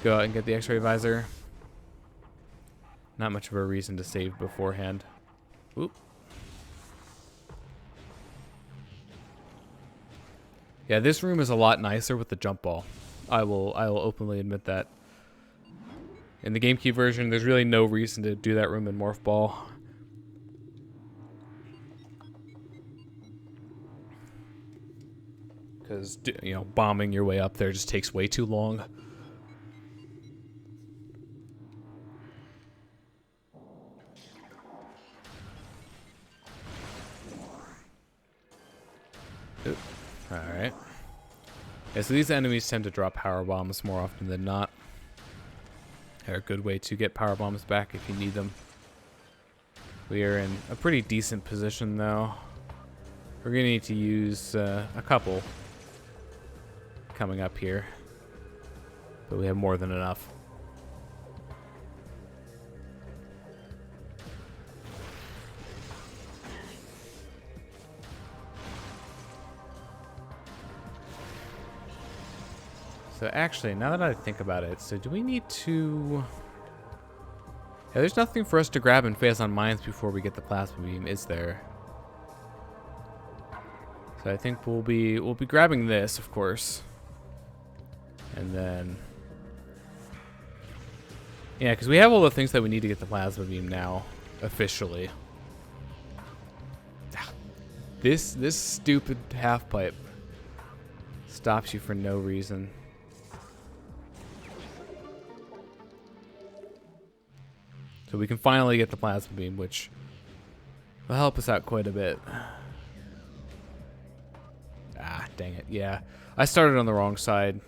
go out and get the X-ray visor. Not much of a reason to save beforehand. Oop. Yeah, this room is a lot nicer with the jump ball. I will openly admit that. In the GameCube version, there's really no reason to do that room in Morph Ball. Because, you know, bombing your way up there just takes way too long. Oop. Alright. Yeah, so these enemies tend to drop power bombs more often than not. They're a good way to get power bombs back if you need them. We are in a pretty decent position, though. We're going to need to use a couple coming up here. But we have more than enough. So actually, now that I think about it, so do we need to... Yeah, there's nothing for us to grab in Phazon Mines before we get the plasma beam, is there? So I think we'll be grabbing this, of course. And then... Yeah, because we have all the things that we need to get the plasma beam now, officially. This stupid half pipe stops you for no reason. So we can finally get the plasma beam, which will help us out quite a bit. Ah, dang it. Yeah, I started on the wrong side.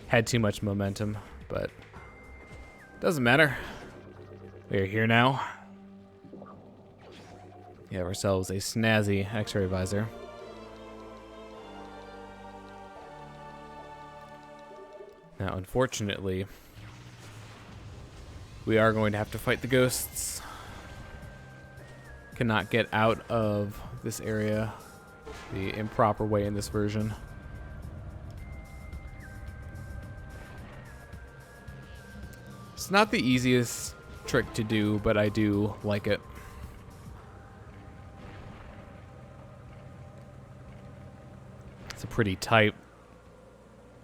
Had too much momentum, but doesn't matter. We're here now. We have ourselves a snazzy X-ray visor. Now, unfortunately, we are going to have to fight the ghosts. Cannot get out of this area the improper way in this version. It's not the easiest trick to do, but I do like it. It's a pretty tight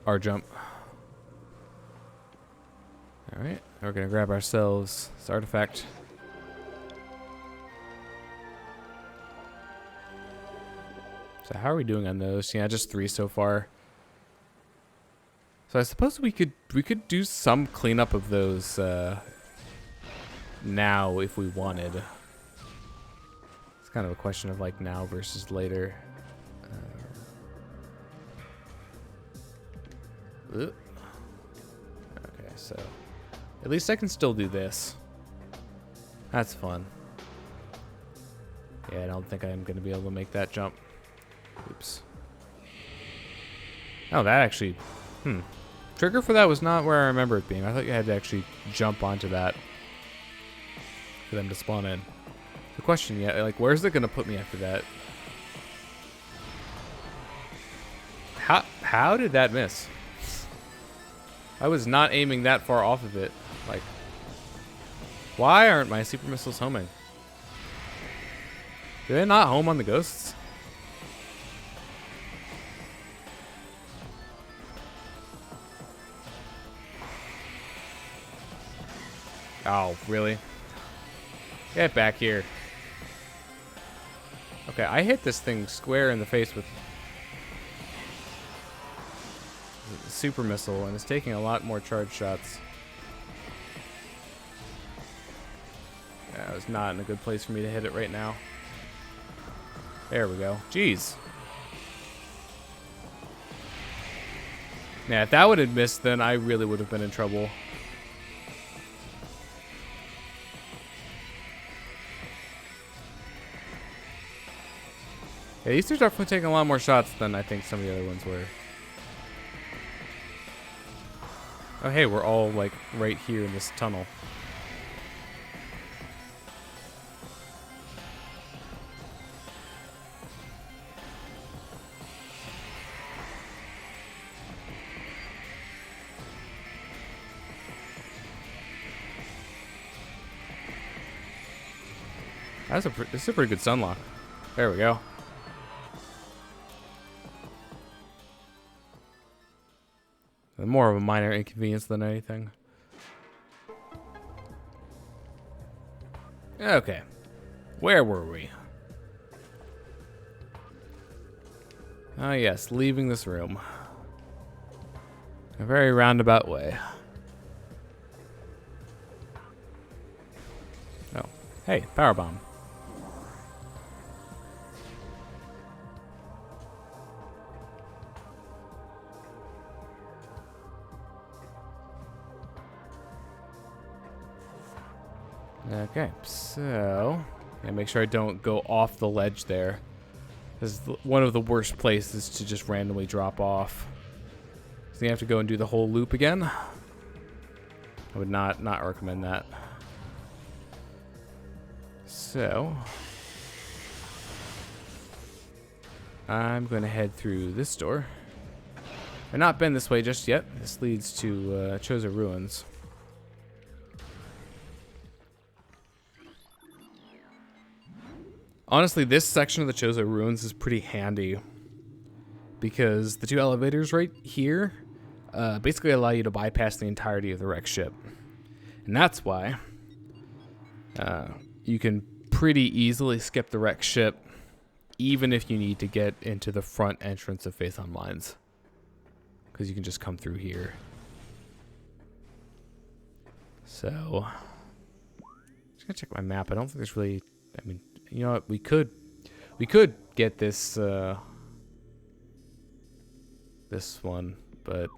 R jump. Alright, we're gonna grab ourselves this artifact. So how are we doing on those? Yeah, just 3 so far. So I suppose we could do some cleanup of those now if we wanted. It's kind of a question of like now versus later. Okay, so at least I can still do this. That's fun. Yeah, I don't think I'm going to be able to make that jump. Oops. Oh, that actually... Trigger for that was not where I remember it being. I thought you had to actually jump onto that for them to spawn in. The question, yeah, like, where's it going to put me after that? How did that miss? I was not aiming that far off of it. Like, why aren't my super missiles homing? Do they not home on the ghosts? Oh, really? Get back here. Okay, I hit this thing square in the face with the super missile, and it's taking a lot more charge shots. Yeah, it's not in a good place for me to hit it right now. There we go. Jeez. Yeah, if that would have missed, then I really would have been in trouble. Yeah, these two are definitely taking a lot more shots than I think some of the other ones were. Oh, hey, we're all, like, right here in this tunnel. This is a pretty good sunlock. There we go. More of a minor inconvenience than anything. Okay. Where were we? Ah, yes, leaving this room. A very roundabout way. Oh. Hey, power bomb. Okay, so yeah, make sure I don't go off the ledge there. This is one of the worst places to just randomly drop off. So you have to go and do the whole loop again. I would not recommend that. So I'm going to head through this door. I've not been this way just yet. This leads to Chozo Ruins. Honestly, this section of the Chozo Ruins is pretty handy because the two elevators right here basically allow you to bypass the entirety of the wrecked ship. And that's why you can pretty easily skip the wrecked ship even if you need to get into the front entrance of Phazon Mines, because you can just come through here. So, just gonna check my map. I don't think there's really, I mean, you know what, we could get this this one, but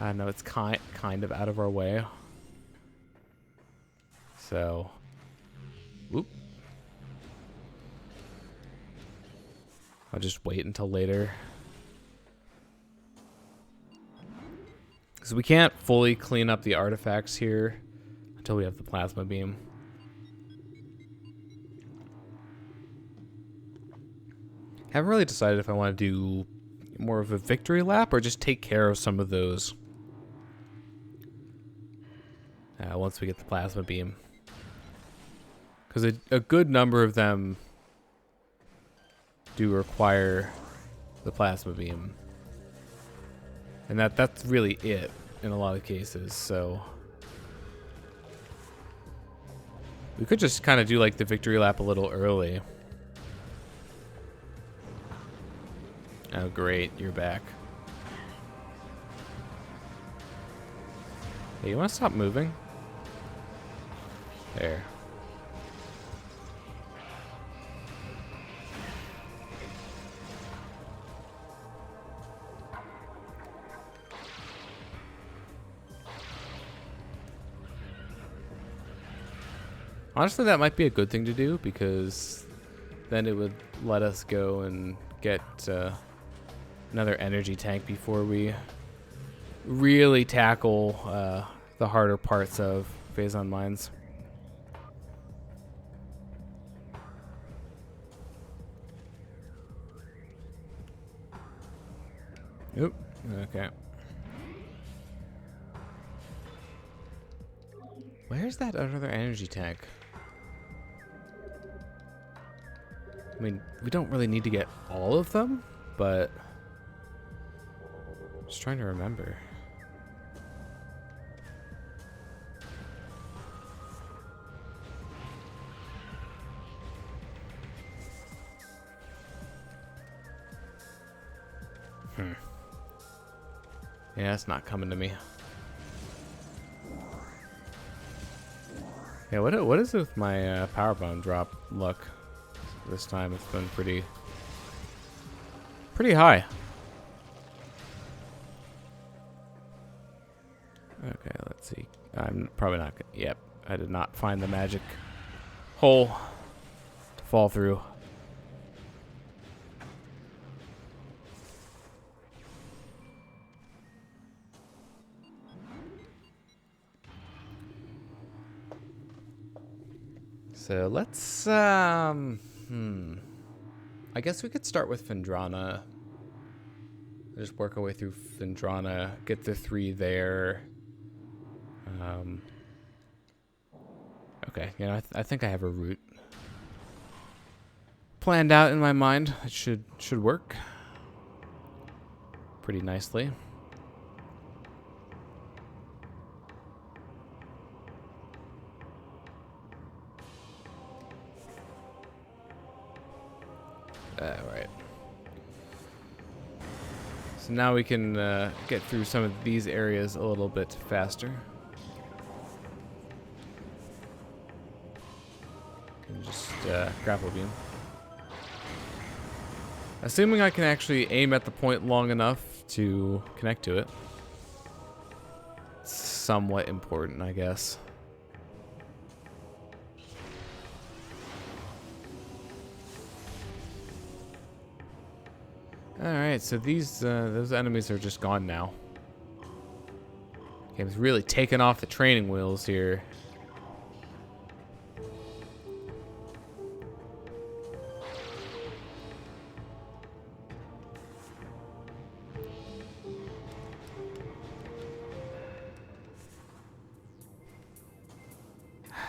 I don't know, it's kind of out of our way. So, whoop. I'll just wait until later. Because we can't fully clean up the artifacts here until we have the plasma beam. Haven't really decided if I want to do more of a victory lap or just take care of some of those once we get the plasma beam. Because a good number of them do require the plasma beam. And that's really it in a lot of cases, so we could just kind of do like the victory lap a little early. Oh great, you're back. Hey, you want to stop moving? There. Honestly, that might be a good thing to do, because then it would let us go and get another energy tank before we really tackle the harder parts of Phazon Mines. Oop. Okay. Where's that other energy tank? I mean, we don't really need to get all of them, but I'm just trying to remember. Yeah, it's not coming to me. Yeah, what is it with my power bone drop luck? This time it's been pretty high. Let's see. I'm probably not gonna. Yep, I did not find the magic hole to fall through. So let's I guess we could start with Phendrana. Just work our way through Phendrana, get the 3 there. Okay, you know, I think I have a route planned out in my mind. It should work pretty nicely. Alright. So now we can get through some of these areas a little bit faster. And just grapple beam. Assuming I can actually aim at the point long enough to connect to it. It's somewhat important, I guess. Alright, so those enemies are just gone now. Game's really taken off the training wheels here.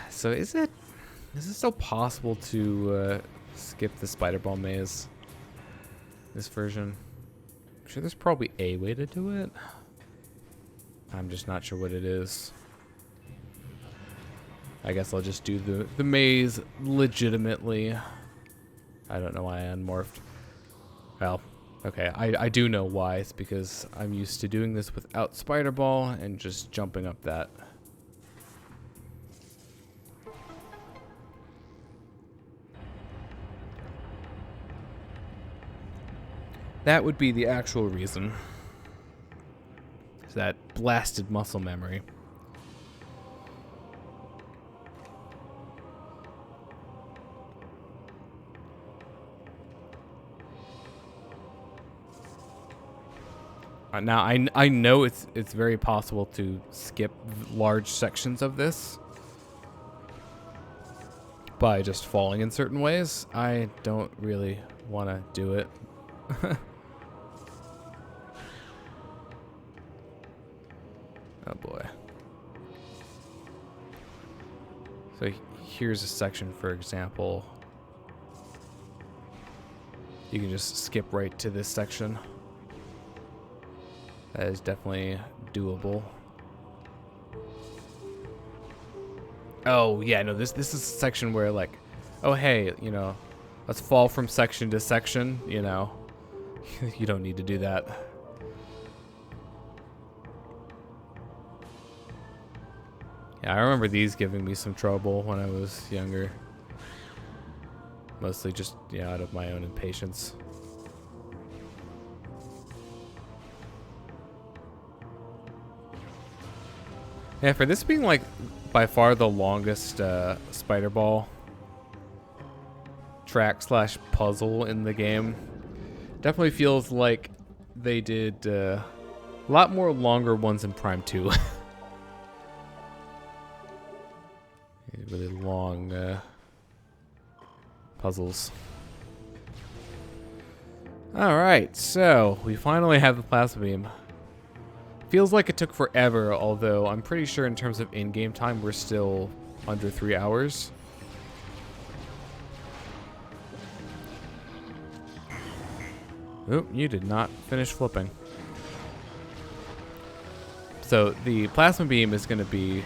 So is it still possible to skip the spider ball maze? This version. I'm sure there's probably a way to do it. I'm just not sure what it is. I guess I'll just do the maze legitimately. I don't know why I unmorphed. Well, okay, I do know why. It's because I'm used to doing this without spider ball and just jumping up that. That would be the actual reason. It's that blasted muscle memory. Now I know it's very possible to skip large sections of this by just falling in certain ways. I don't really want to do it. Oh boy. So here's a section, for example. You can just skip right to this section. That is definitely doable. Oh yeah, no, this is a section where like, oh hey, you know, let's fall from section to section, you know. You don't need to do that. Yeah, I remember these giving me some trouble when I was younger. Mostly just, yeah, out of my own impatience. Yeah, for this being like by far the longest spider ball track / puzzle in the game, definitely feels like they did a lot more longer ones in Prime 2. Really long puzzles. Alright, so we finally have the plasma beam. Feels like it took forever, although I'm pretty sure in terms of in-game time we're still under 3 hours. Oop, you did not finish flipping. So the plasma beam is going to be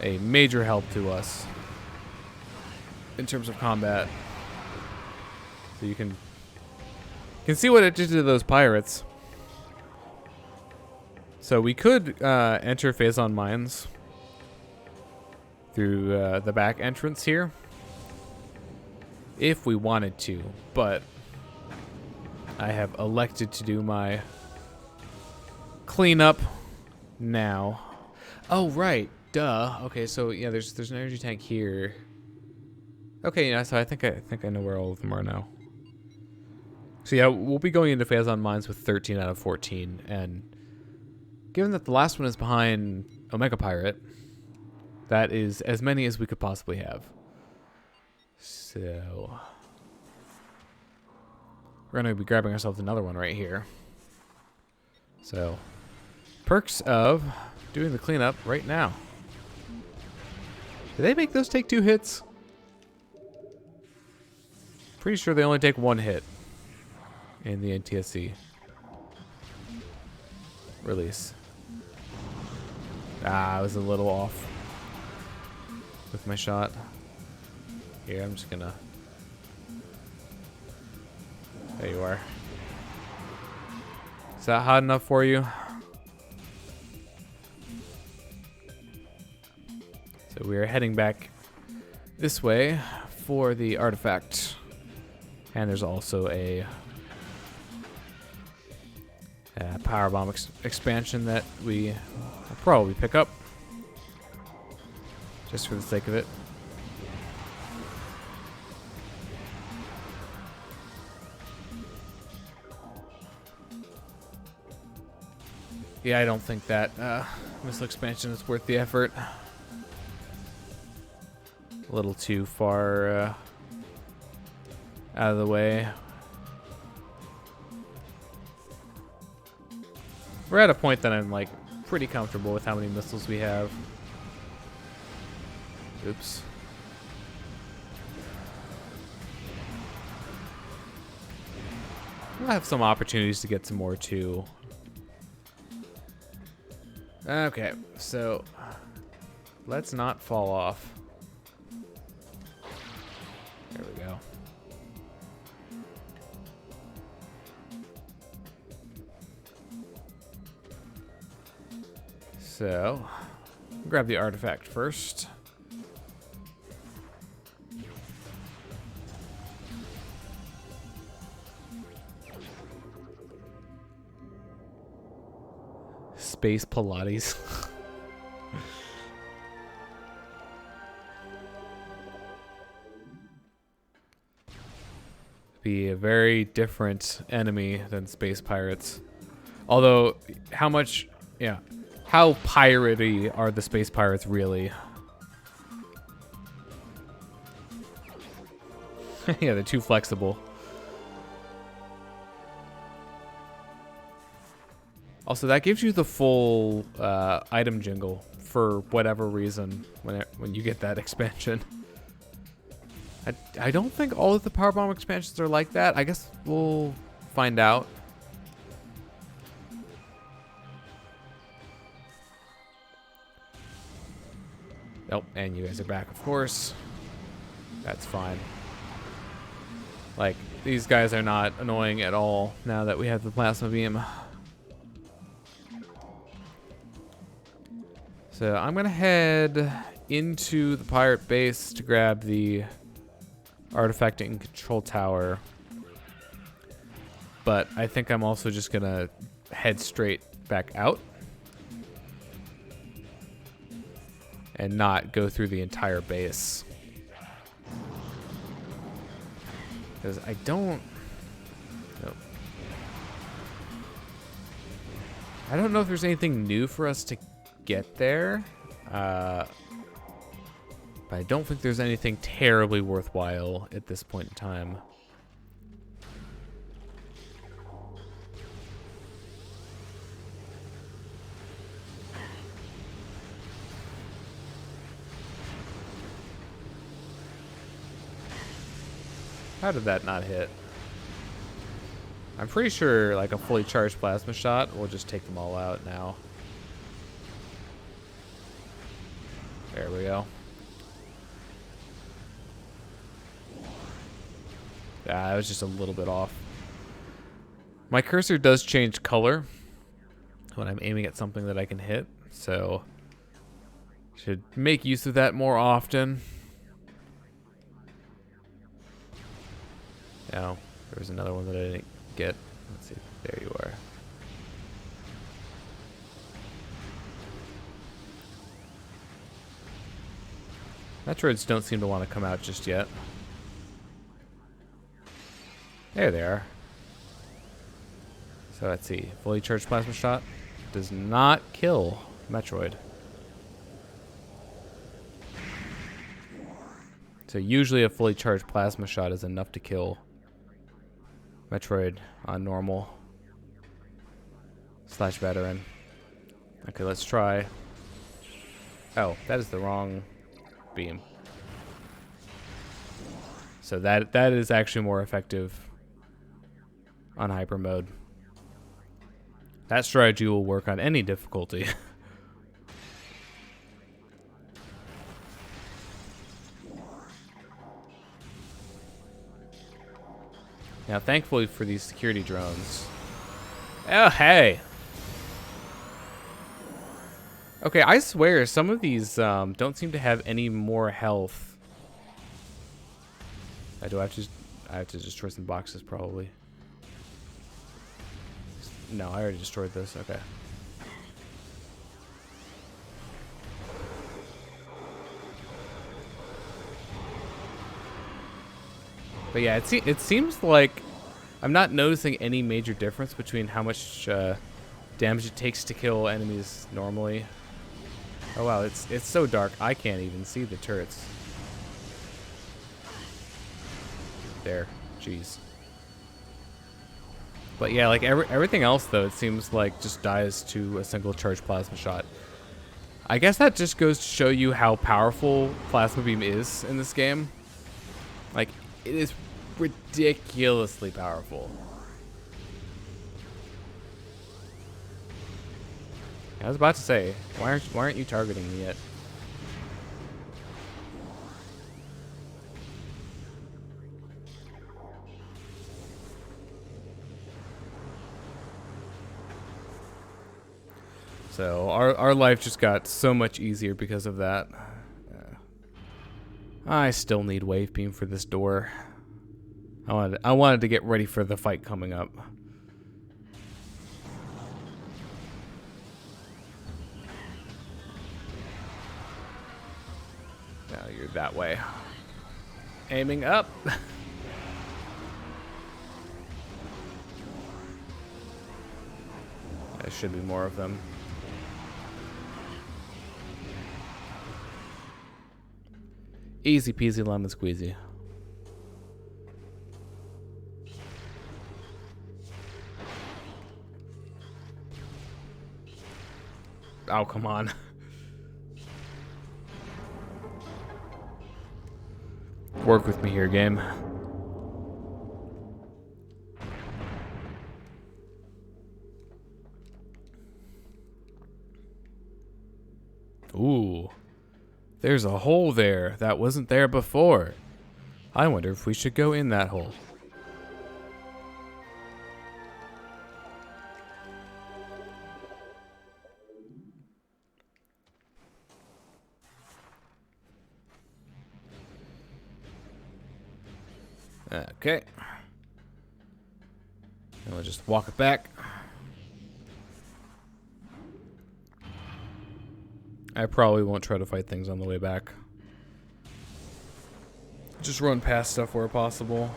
a major help to us in terms of combat. So you can see what it did to those pirates. So we could enter Phazon Mines through the back entrance here if we wanted to, but I have elected to do my cleanup now. Oh, right. Duh. Okay, so yeah, there's an energy tank here. Okay, yeah, so I think I know where all of them are now. So yeah, we'll be going into Phazon Mines with 13 out of 14, and given that the last one is behind Omega Pirate, that is as many as we could possibly have. So we're gonna be grabbing ourselves another one right here. So perks of doing the cleanup right now. Did they make those take 2 hits? Pretty sure they only take 1 hit in the NTSC release. I was a little off with my shot. Here, I'm just gonna... There you are. Is that hot enough for you? So we are heading back this way for the artifact. And there's also a power bomb expansion that we will probably pick up just for the sake of it. Yeah, I don't think that missile expansion is worth the effort. A little too far out of the way. We're at a point that I'm like pretty comfortable with how many missiles we have. Oops. We'll have some opportunities to get some more too. Okay, so let's not fall off. There we go. So, grab the artifact first. Space Pilates. Be a very different enemy than space pirates. Although, how piratey are the space pirates really? Yeah, they're too flexible. Also, that gives you the full item jingle for whatever reason when you get that expansion. I don't think all of the power bomb expansions are like that. I guess we'll find out. Oh, and you guys are back, of course. That's fine. Like, these guys are not annoying at all now that we have the plasma beam. So I'm gonna head into the pirate base to grab the artifact and control tower. But I think I'm also just gonna head straight back out and not go through the entire base. Because I don't... Nope. I don't know if there's anything new for us to get there. But I don't think there's anything terribly worthwhile at this point in time. How did that not hit? I'm pretty sure like a fully charged plasma shot will just take them all out now. There we go. I was just a little bit off. My cursor does change color when I'm aiming at something that I can hit, so should make use of that more often. Now, there was another one that I didn't get. Let's see. There you are. Metroids don't seem to want to come out just yet. There they are. So let's see. Fully charged plasma shot does not kill Metroid. So usually a fully charged plasma shot is enough to kill Metroid on normal / veteran. Okay, let's try. Oh, that is the wrong beam. So that is actually more effective on Hypermode. That strategy will work on any difficulty. Now, thankfully for these security drones. Oh, hey! Okay, I swear some of these don't seem to have any more health. I have to destroy some boxes probably. No, I already destroyed this. Okay. But yeah, it seems like I'm not noticing any major difference between how much damage it takes to kill enemies normally. Oh wow, it's so dark I can't even see the turrets. There, jeez. But yeah, like everything else though, it seems like just dies to a single charged plasma shot. I guess that just goes to show you how powerful plasma beam is in this game. Like, it is ridiculously powerful. I was about to say, why aren't you targeting me yet? So our life just got so much easier because of that. I still need wave beam for this door. I wanted to get ready for the fight coming up. Now you're that way. Aiming up. There should be more of them. Easy peasy lemon squeezy. Oh, come on. Work with me here, game. Ooh. There's a hole there that wasn't there before. I wonder if we should go in that hole. Okay. And we'll just walk it back. I probably won't try to fight things on the way back. Just run past stuff where possible.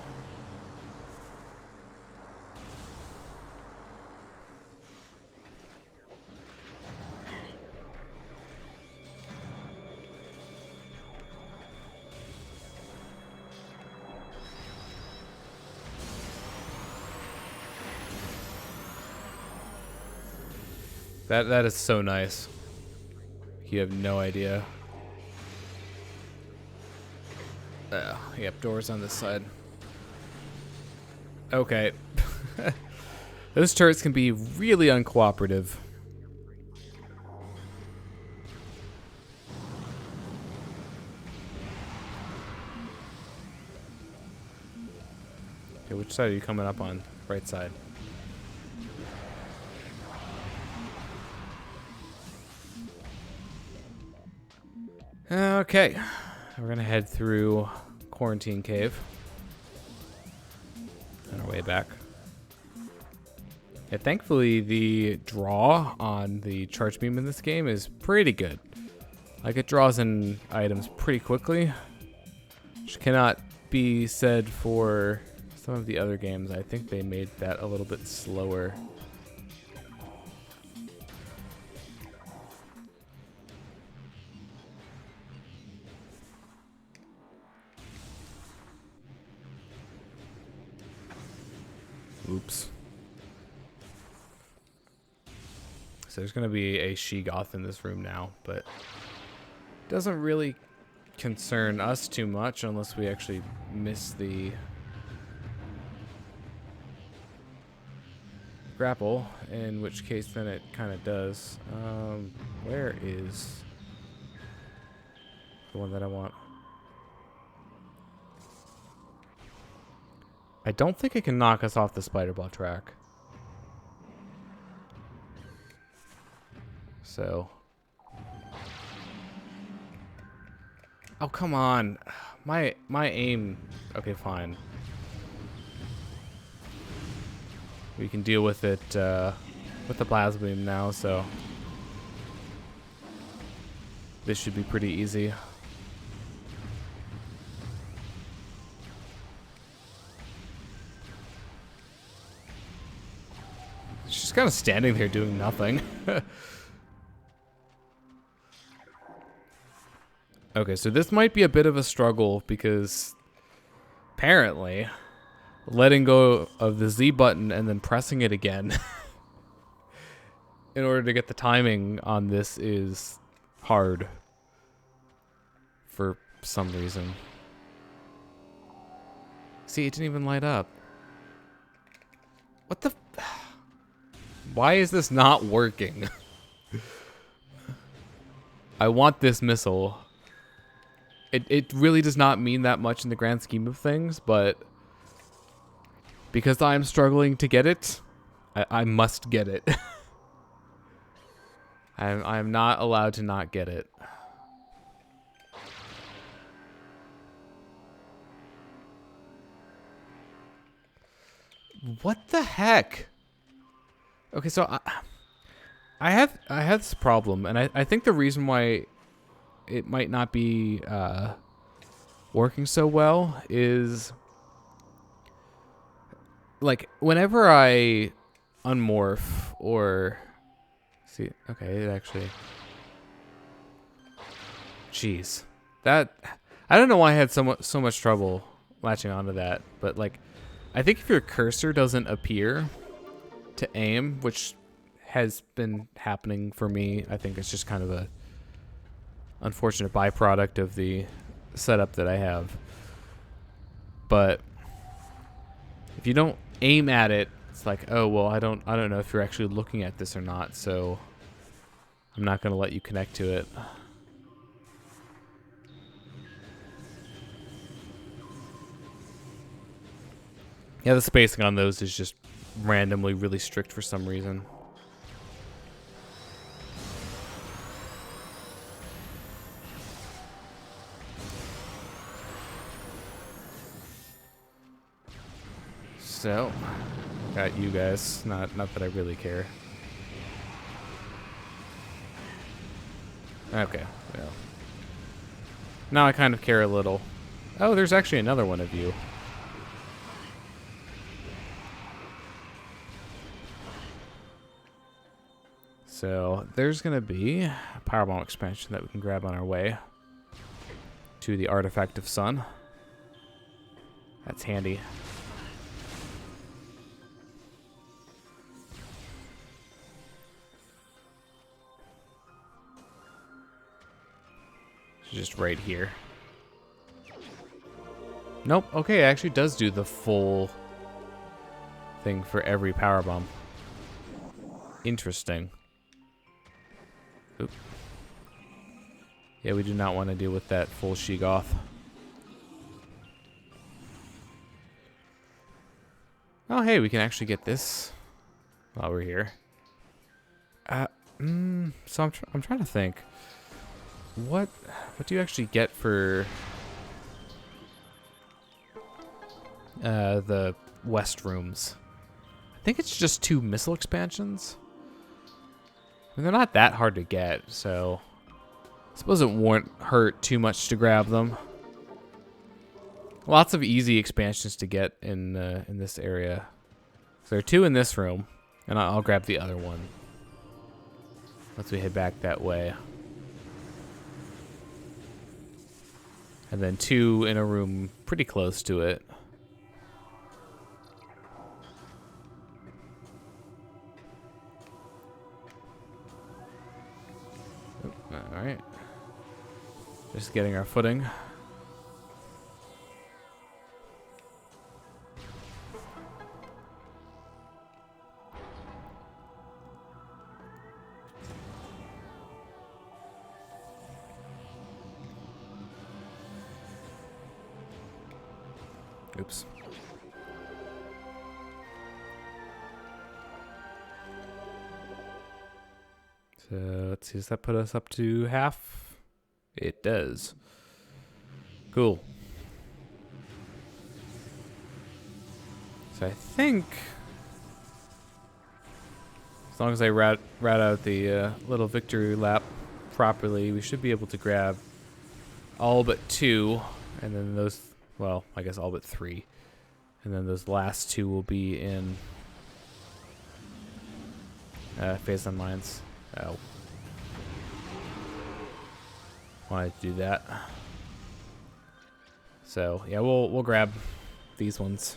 That is so nice. You have no idea. Yep, doors on this side. Okay. Those turrets can be really uncooperative. Okay, which side are you coming up on? Right side. Okay, we're gonna head through Quarantine Cave on our way back. Yeah, thankfully the draw on the charge beam in this game is pretty good. Like, it draws in items pretty quickly, which cannot be said for some of the other games. I think they made that a little bit slower. Oops. So there's going to be a Sheegoth in this room now, but it doesn't really concern us too much unless we actually miss the grapple, in which case then it kind of does. Where is the one that I want? I don't think it can knock us off the spider ball track. So. Oh, come on. My aim. Okay, fine. We can deal with it with the plasma beam now, so this should be pretty easy. She's kind of standing there doing nothing. Okay, so this might be a bit of a struggle because apparently letting go of the Z button and then pressing it again in order to get the timing on this is hard for some reason. See, it didn't even light up. What the... Why is this not working? I want this missile. It really does not mean that much in the grand scheme of things, but because I'm struggling to get it, I must get it. I'm not allowed to not get it. What the heck? Okay, so I have this problem, and I think the reason why it might not be working so well is like whenever I unmorph or see, okay, it actually, jeez, that I don't know why I had so much trouble latching onto that, but like I think if your cursor doesn't appear to aim, which has been happening for me, I think it's just kind of a unfortunate byproduct of the setup that I have. But if you don't aim at it, it's like, oh well, I don't know if you're actually looking at this or not, so I'm not going to let you connect to it. Yeah, the spacing on those is just randomly really strict for some reason. So, got you guys. Not that I really care. Okay, well. Now I kind of care a little. Oh, there's actually another one of you. So, there's going to be a powerbomb expansion that we can grab on our way to the Artifact of Sun. That's handy. Just right here. Nope. Okay, it actually does do the full thing for every powerbomb. Interesting. Oop. Yeah, we do not want to deal with that full Sheegoth. Oh, hey, we can actually get this while we're here. So I'm trying to think. What do you actually get for the west rooms? I think it's just 2 missile expansions. I mean, they're not that hard to get, so Suppose it won't hurt too much to grab them. Lots of easy expansions to get in this area. So there are 2 in this room, and I'll grab the other one once we head back that way. And then 2 in a room pretty close to it. All right. Just getting our footing. Oops. So let's see, does that put us up to half? It does. Cool. So I think as long as I rat out the little victory lap properly, we should be able to grab all but 2, and then those, well, I guess all but 3. And then those last 2 will be in Phazon Mines. Oh. Wanted to do that. So yeah, we'll grab these ones.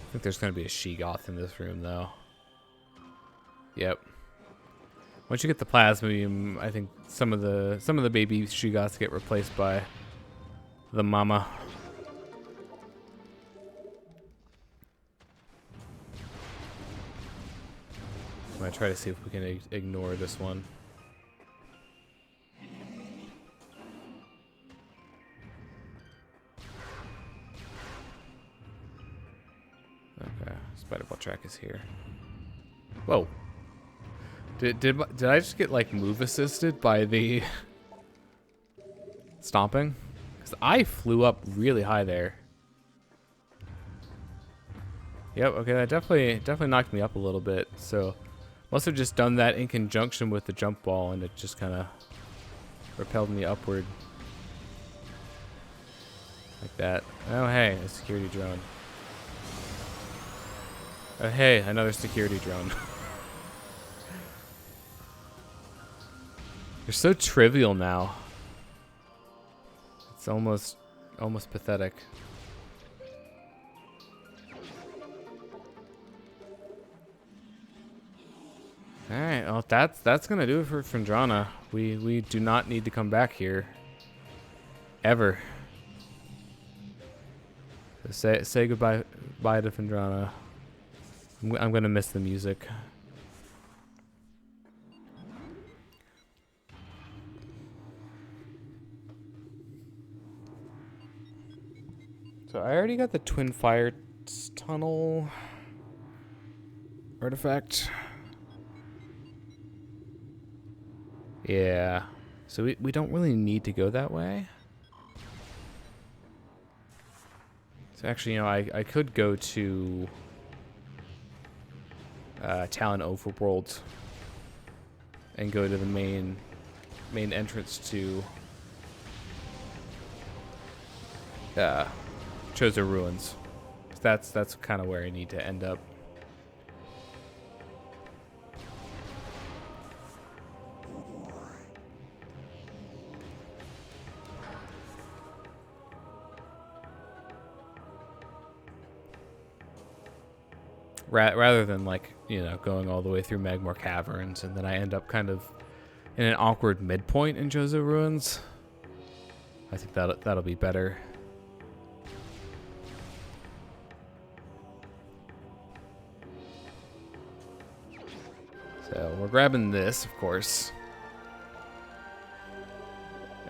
I think there's gonna be a Sheegoth in this room though. Yep. Once you get the plasmium, I think some of the baby Sheegoths get replaced by the mama. I'm gonna try to see if we can ignore this one. Okay, spider ball track is here. Whoa. Did I just get like move assisted by the stomping? Because I flew up really high there. Yep. Okay, that definitely knocked me up a little bit. So must have just done that in conjunction with the jump ball, and it just kind of repelled me upward like that. Oh hey, a security drone. Oh hey, another security drone. They're so trivial now. It's almost pathetic. All right, well that's gonna do it for Phendrana. We do not need to come back here ever. So say goodbye to Phendrana. I'm gonna miss the music. So I already got the Twin Fire Tunnel artifact. Yeah. So we don't really need to go that way. So actually, you know, I could go to Talon Overworld and go to the main entrance to Chozo Ruins. That's kind of where I need to end up. Rather than, like, you know, going all the way through Magmor Caverns and then I end up kind of in an awkward midpoint in Chozo Ruins. I think that'll be better. So we're grabbing this, of course.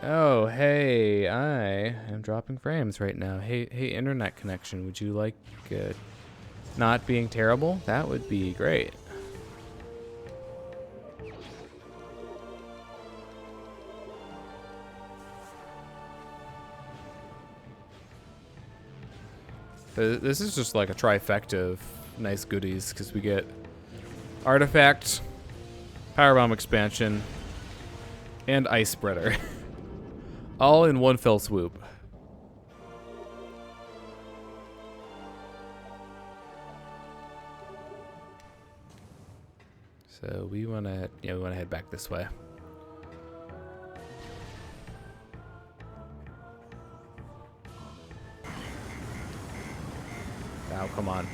Oh, hey, I am dropping frames right now. Hey, internet connection, would you like not being terrible? That would be great. This is just like a trifecta of nice goodies because we get artifact, power bomb expansion, and ice spreader, all in one fell swoop. So we wanna head back this way. Oh, come on.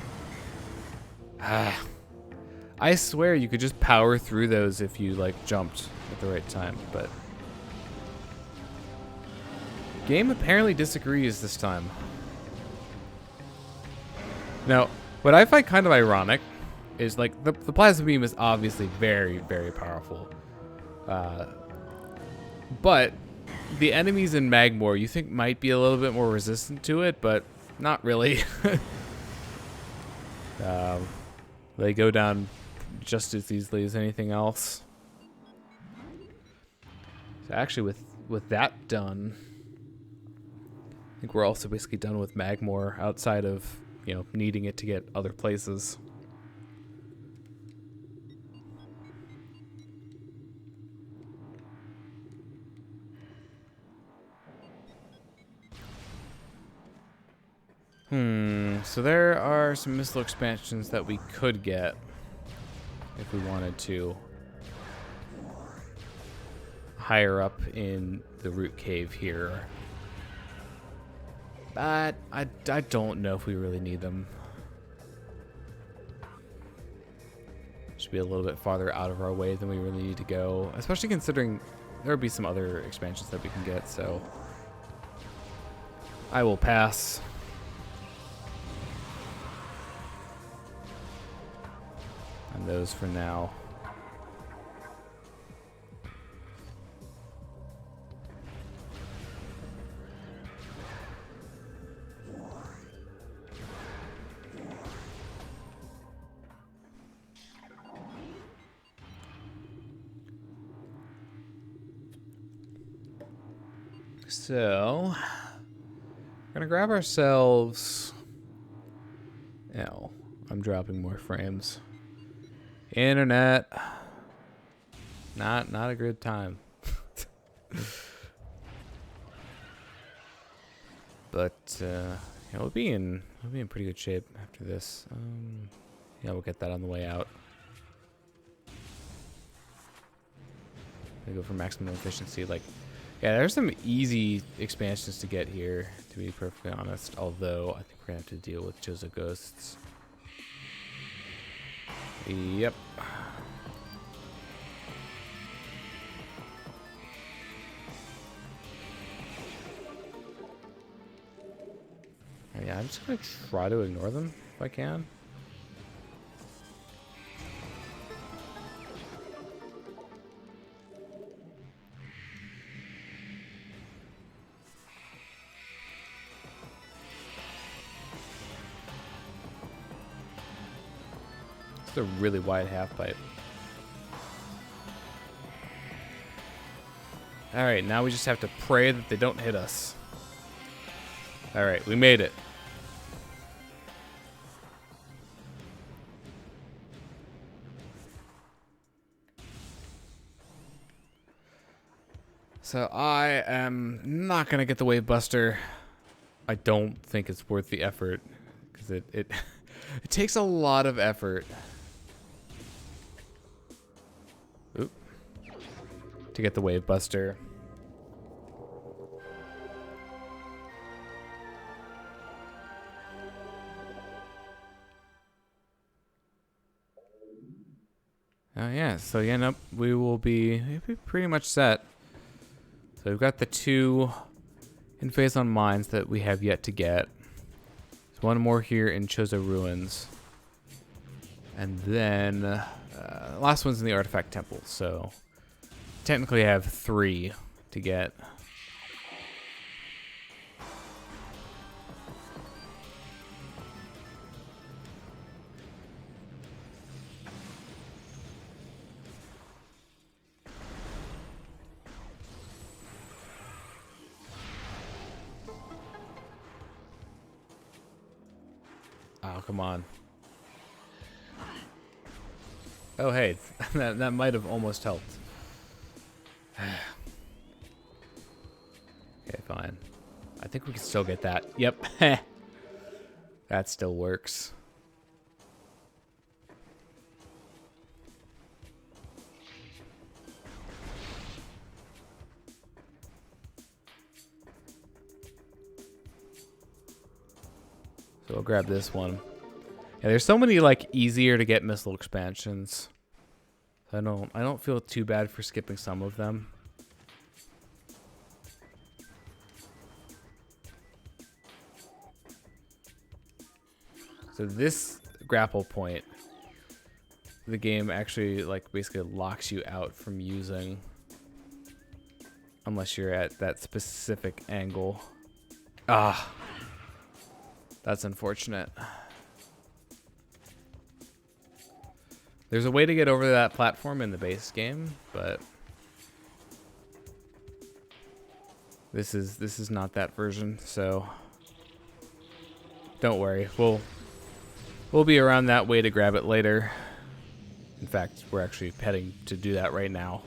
I swear you could just power through those if you like jumped at the right time, but game apparently disagrees this time. Now, what I find kind of ironic is like the plasma beam is obviously very, very powerful. But the enemies in Magmore you think might be a little bit more resistant to it, but not really. They go down just as easily as anything else. So actually with that done, I think we're also basically done with Magmore outside of, you know, needing it to get other places. So there are some missile expansions that we could get if we wanted to. Higher up in the root cave here. But I don't know if we really need them. Should be a little bit farther out of our way than we really need to go, especially considering there will be some other expansions that we can get, so I will pass. On those for now. So, we're gonna grab ourselves. Ow, I'm dropping more frames. Internet, not a good time. But yeah, we'll be in pretty good shape after this. Yeah, we'll get that on the way out. We go for maximum efficiency. Like, yeah, there's some easy expansions to get here, to be perfectly honest. Although I think we're gonna have to deal with Chozo ghosts. Yep. Yeah, I'm just gonna try to ignore them if I can. It's a really wide half pipe. Alright, now we just have to pray that they don't hit us. Alright, we made it. So I am not gonna get the Wave Buster. I don't think it's worth the effort because it takes a lot of effort. Oop. To get the Wave Buster. Oh yeah, so yeah, nope, we'll be pretty much set. So we've got the 2 in Phazon Mines that we have yet to get. There's one more here in Chozo Ruins. And then last one's in the Artifact Temple, so technically I have 3 to get. Oh, come on. Oh, hey, that might have almost helped. Okay, fine. I think we can still get that. Yep. That still works. So we'll grab this one. Yeah, there's so many like easier to get missile expansions. I don't feel too bad for skipping some of them. So this grapple point, the game actually like basically locks you out from using unless you're at that specific angle. Ah, that's unfortunate. There's a way to get over that platform in the base game, but this is not that version, so don't worry. We'll be around that way to grab it later. In fact, we're actually heading to do that right now.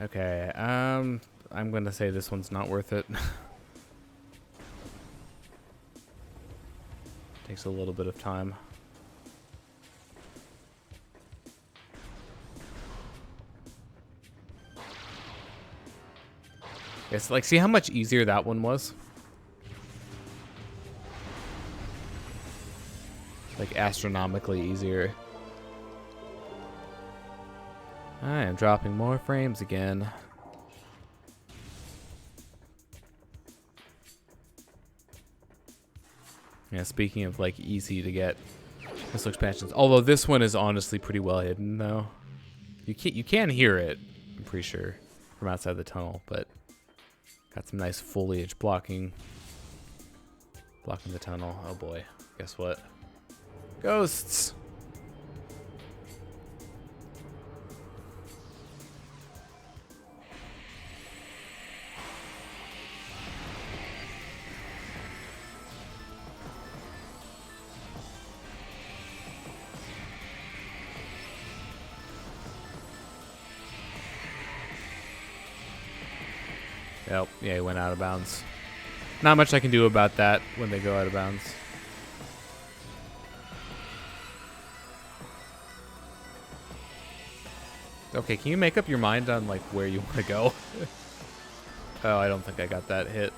Okay, I'm gonna say this one's not worth it. Takes a little bit of time. Yes, like see how much easier that one was? Like astronomically easier. I am dropping more frames again. Yeah, speaking of like easy to get missile expansions, although this one is honestly pretty well hidden though. You can hear it, I'm pretty sure, from outside the tunnel, but got some nice foliage blocking the tunnel. Oh boy, guess what? Ghosts! Yep, yeah, he went out of bounds. Not much I can do about that when they go out of bounds. Okay, can you make up your mind on like where you want to go? Oh, I don't think I got that hit.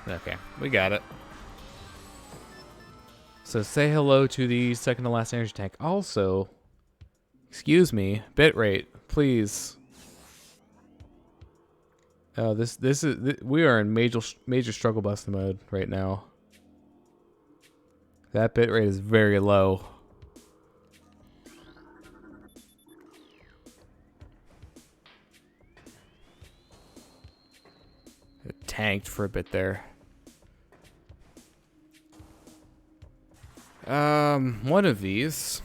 Okay, we got it. So say hello to the second to last energy tank. Also, excuse me, bitrate, please. Oh, we are in major struggle bus mode right now. That bitrate is very low. It tanked for a bit there. One of these.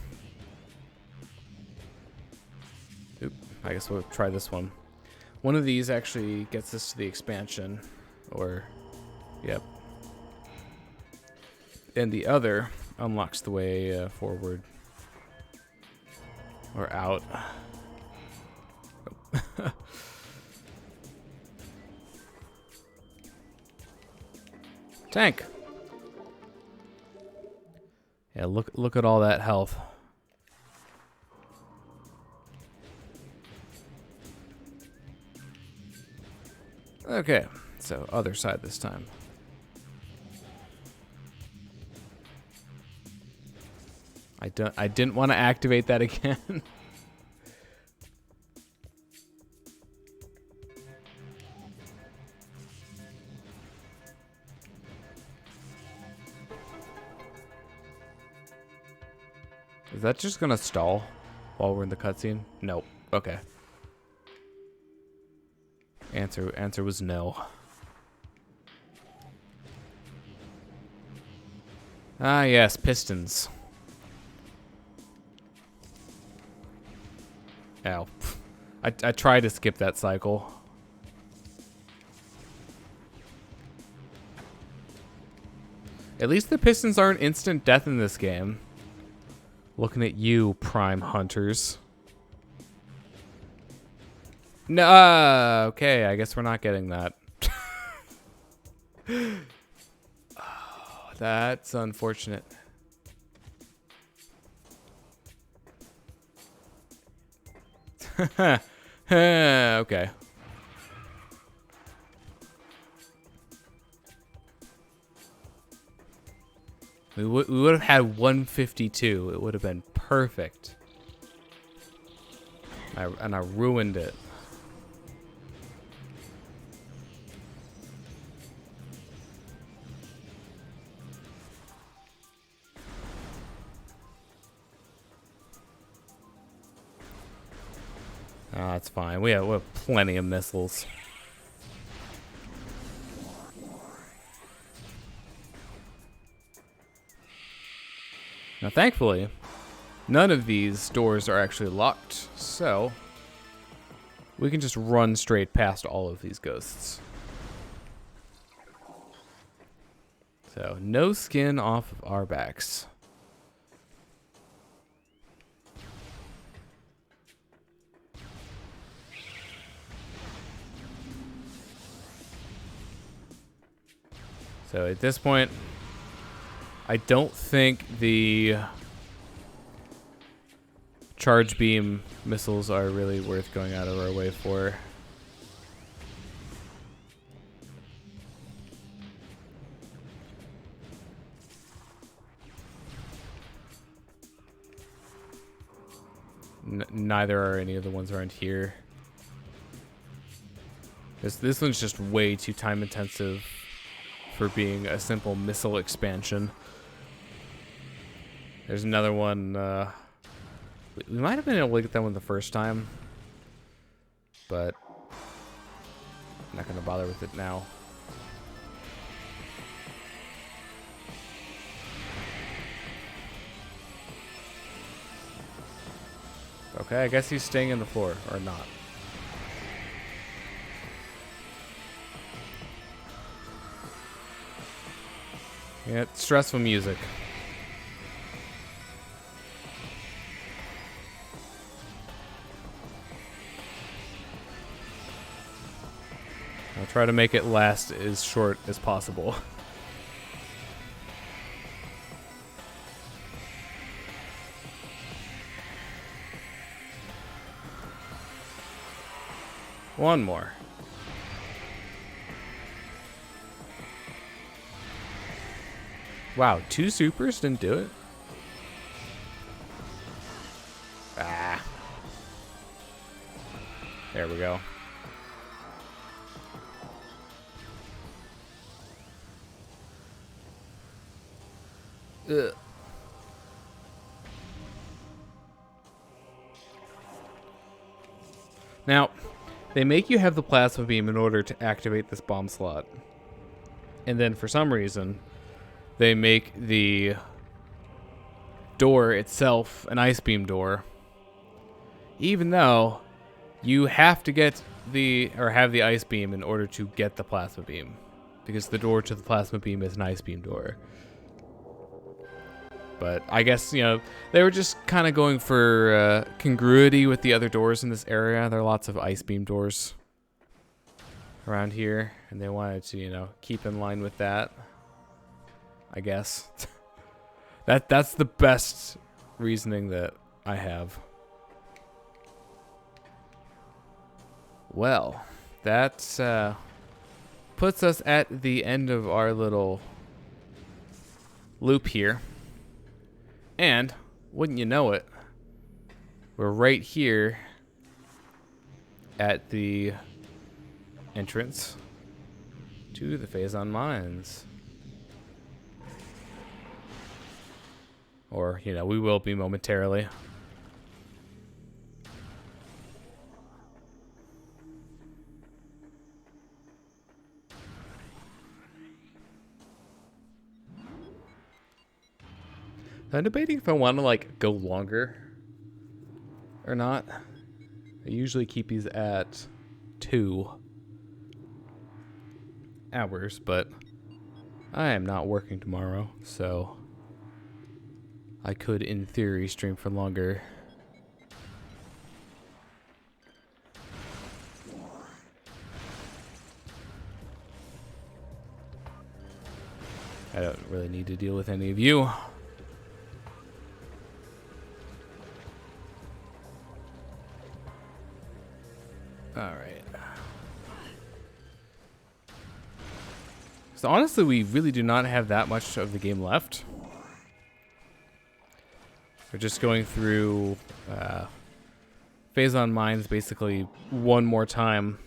Oop, I guess we'll try this one. One of these actually gets us to the expansion, or, yep. And the other unlocks the way forward. Or out. Oh. Tank! Yeah, look at all that health. Okay, so other side this time. I didn't want to activate that again. Is that just gonna stall while we're in the cutscene? Nope. Okay. Answer was no. Ah, yes, pistons. Ow. I tried to skip that cycle. At least the pistons aren't instant death in this game. Looking at you, Prime Hunters. No, okay, I guess we're not getting that. Oh, that's unfortunate. Okay. We would have had 152. It would have been perfect. And I ruined it. Oh, that's fine. We have plenty of missiles. Now, thankfully, none of these doors are actually locked, so we can just run straight past all of these ghosts. So, no skin off of our backs. So at this point, I don't think the charge beam missiles are really worth going out of our way for. Neither are any of the ones around here. This one's just way too time intensive for being a simple missile expansion. There's another one. We might have been able to get that one the first time, but I'm not going to bother with it now. Okay, I guess he's staying in the floor, or not. Yeah, it's stressful music. I'll try to make it last as short as possible. One more. Wow, 2 supers didn't do it? Ah. There we go. Ugh. Now, they make you have the plasma beam in order to activate this bomb slot. And then for some reason, they make the door itself an ice beam door. Even though you have to get have the ice beam in order to get the plasma beam. Because the door to the plasma beam is an ice beam door. But I guess, you know, they were just kind of going for congruity with the other doors in this area. There are lots of ice beam doors around here, and they wanted to, you know, keep in line with that, I guess. That's the best reasoning that I have. Well, that puts us at the end of our little loop here. And, wouldn't you know it, we're right here at the entrance to the Phazon Mines. Or, you know, we will be momentarily. I'm debating if I want to like go longer or not. I usually keep these at 2 hours, but I am not working tomorrow, so I could, in theory, stream for longer. I don't really need to deal with any of you. Alright. So honestly, we really do not have that much of the game left. We're just going through Phazon Mines basically one more time.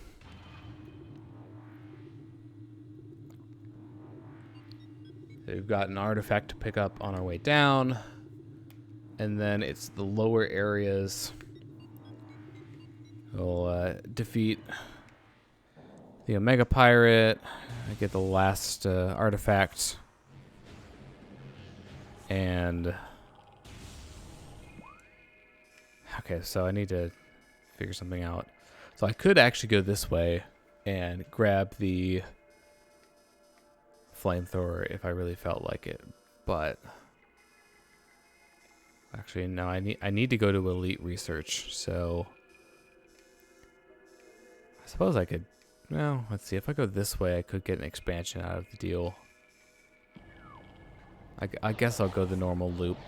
So we've got an artifact to pick up on our way down. And then it's the lower areas. We'll defeat the Omega Pirate. I get the last artifact. And okay, so I need to figure something out. So I could actually go this way and grab the flamethrower if I really felt like it, but actually no, I need to go to Elite Research. So I suppose I could. Well, let's see. If I go this way, I could get an expansion out of the deal. I guess I'll go the normal loop.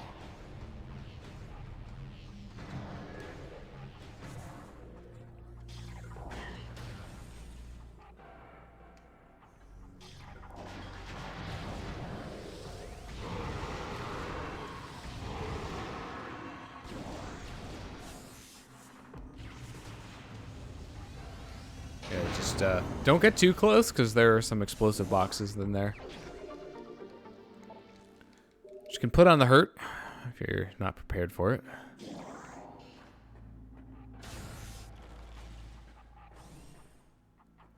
Just don't get too close because there are some explosive boxes in there. Which you can put on the hurt if you're not prepared for it.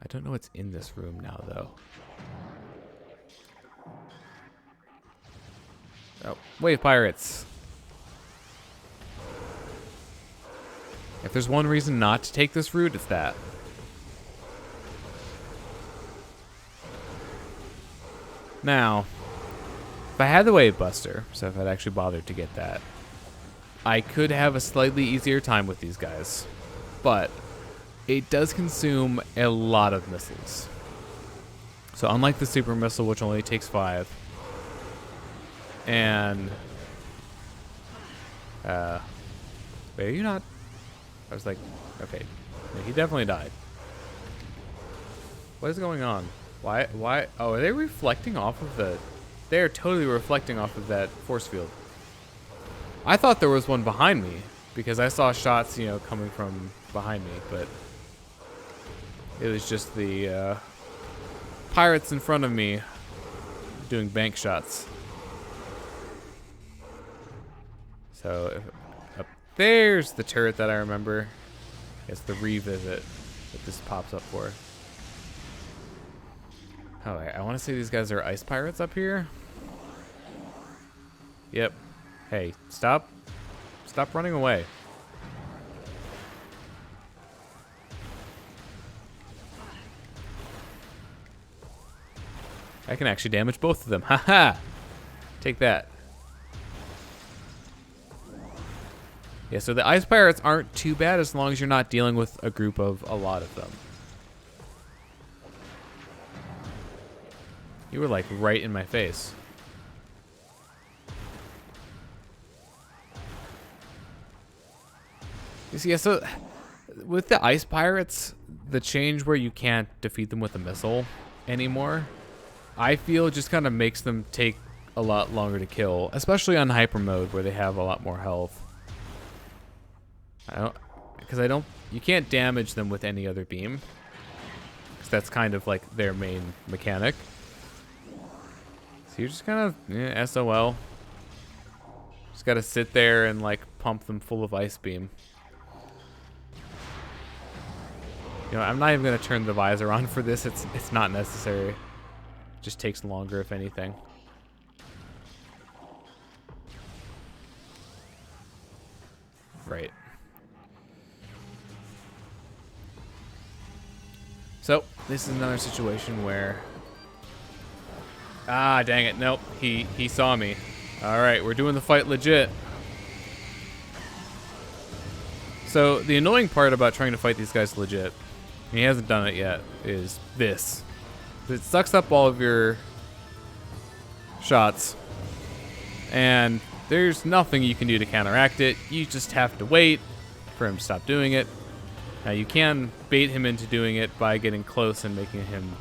I don't know what's in this room now, though. Oh, wave pirates. If there's one reason not to take this route, it's that. Now, if I had the Wave Buster, so if I'd actually bothered to get that, I could have a slightly easier time with these guys. But it does consume a lot of missiles. So unlike the Super Missile, which only takes 5, and wait, are you not? I was like, okay, he definitely died. What is going on? Why? Oh, are they reflecting off of the... They're totally reflecting off of that force field. I thought there was one behind me because I saw shots, you know, coming from behind me, but it was just the pirates in front of me doing bank shots. So up there's the turret that I remember. It's the revisit that this pops up for. Oh, I want to say these guys are ice pirates up here. Yep. Hey, stop. Stop running away. I can actually damage both of them. Haha! Take that. Yeah, so the ice pirates aren't too bad as long as you're not dealing with a group of a lot of them. You were like right in my face. You see, yeah, so with the ice pirates, the change where you can't defeat them with a missile anymore, I feel just kind of makes them take a lot longer to kill, especially on Hypermode where they have a lot more health. You can't damage them with any other beam, because that's kind of like their main mechanic. So you're just kind of SOL. Just gotta sit there and like pump them full of ice beam. You know, I'm not even gonna turn the visor on for this. It's not necessary. It just takes longer if anything. Right. So, this is another situation where... Ah, dang it. Nope. He saw me. Alright, we're doing the fight legit. So, the annoying part about trying to fight these guys legit, and he hasn't done it yet, is this. It sucks up all of your shots, and there's nothing you can do to counteract it. You just have to wait for him to stop doing it. Now, you can bait him into doing it by getting close and making him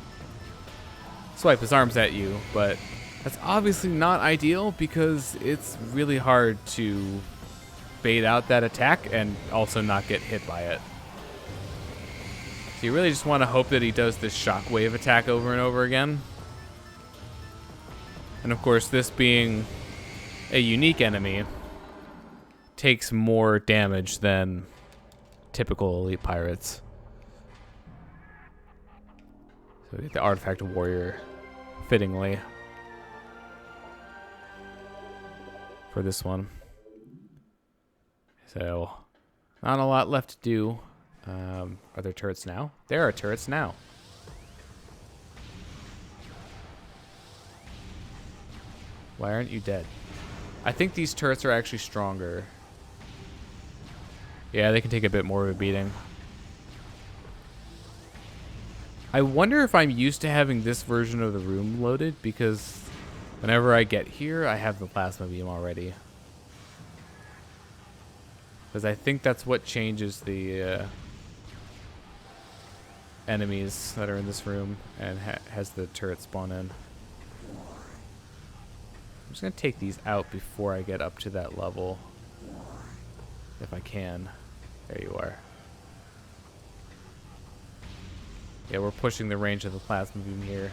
swipe his arms at you, but that's obviously not ideal because it's really hard to bait out that attack and also not get hit by it. So you really just want to hope that he does this shockwave attack over and over again. And of course, this being a unique enemy takes more damage than typical elite pirates. So we get the artifact warrior fittingly for this one. So not a lot left to do. Are there turrets now? There are turrets now. Why aren't you dead? I think these turrets are actually stronger. Yeah, they can take a bit more of a beating. I wonder if I'm used to having this version of the room loaded, because whenever I get here, I have the plasma beam already. Because I think that's what changes the enemies that are in this room and has the turret spawn in. I'm just going to take these out before I get up to that level, if I can. There you are. Yeah, we're pushing the range of the plasma beam here.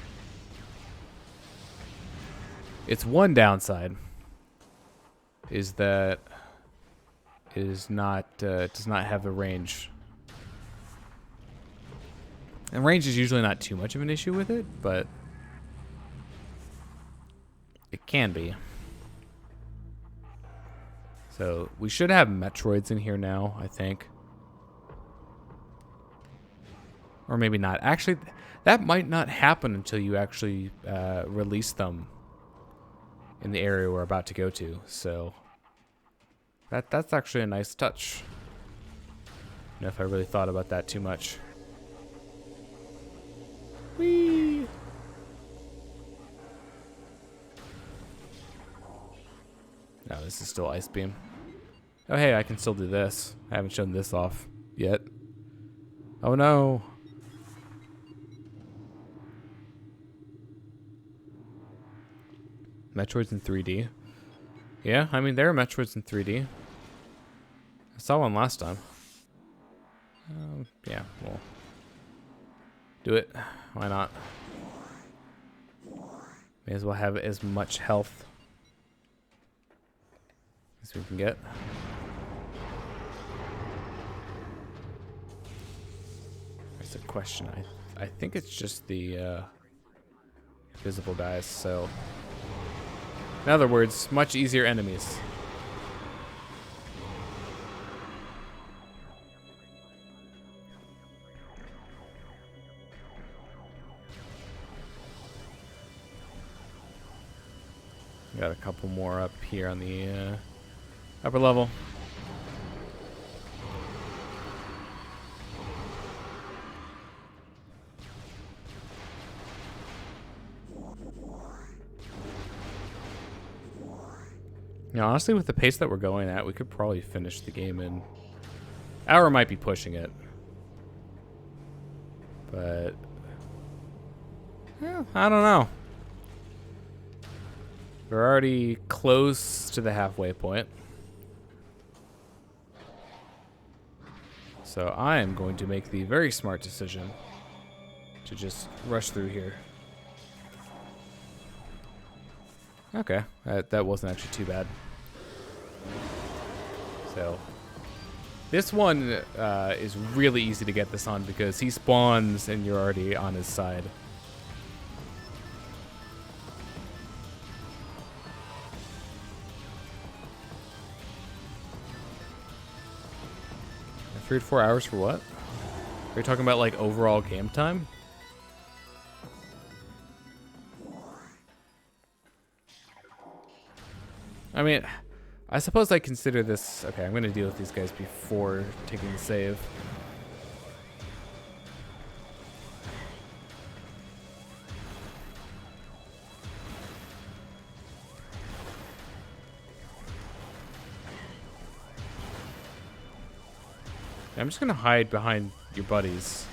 Its one downside is that it is not does not have the range. And range is usually not too much of an issue with it, but it can be. So we should have Metroids in here now, I think. Or maybe not. Actually, that might not happen until you actually release them in the area we're about to go to. So that's actually a nice touch. I don't know if I really thought about that too much. Whee! No, this is still Ice Beam. Oh, hey, I can still do this. I haven't shown this off yet. Oh, no. Metroids in 3D. Yeah, I mean, there are Metroids in 3D. I saw one last time. Yeah, well. Do it. Why not? May as well have as much health as we can get. That's a question. I think it's just the visible guys, so... In other words, much easier enemies. Got a couple more up here on the upper level. Yeah, honestly, with the pace that we're going at, we could probably finish the game in... Hour might be pushing it. But... yeah, I don't know. We're already close to the halfway point. So I am going to make the very smart decision to just rush through here. Okay, that wasn't actually too bad. So this one is really easy to get this on because he spawns and you're already on his side. 3 to 4 hours for what? Are you talking about like overall game time? I mean, I suppose I consider this... Okay, I'm going to deal with these guys before taking the save. I'm just going to hide behind your buddies.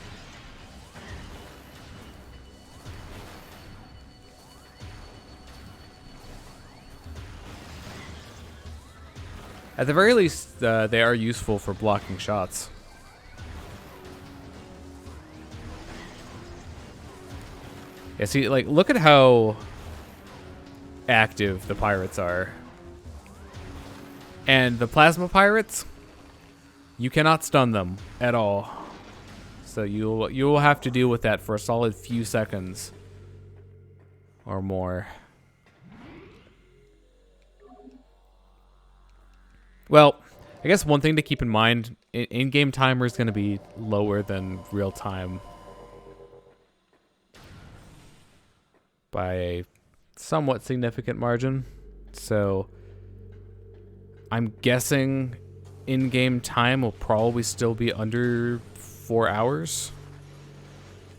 At the very least, they are useful for blocking shots. Yeah, see, like, look at how active the pirates are. And the plasma pirates, you cannot stun them at all. So you'll have to deal with that for a solid few seconds or more. Well, I guess one thing to keep in mind, in-game timer is going to be lower than real time by a somewhat significant margin. So I'm guessing in-game time will probably still be under 4 hours,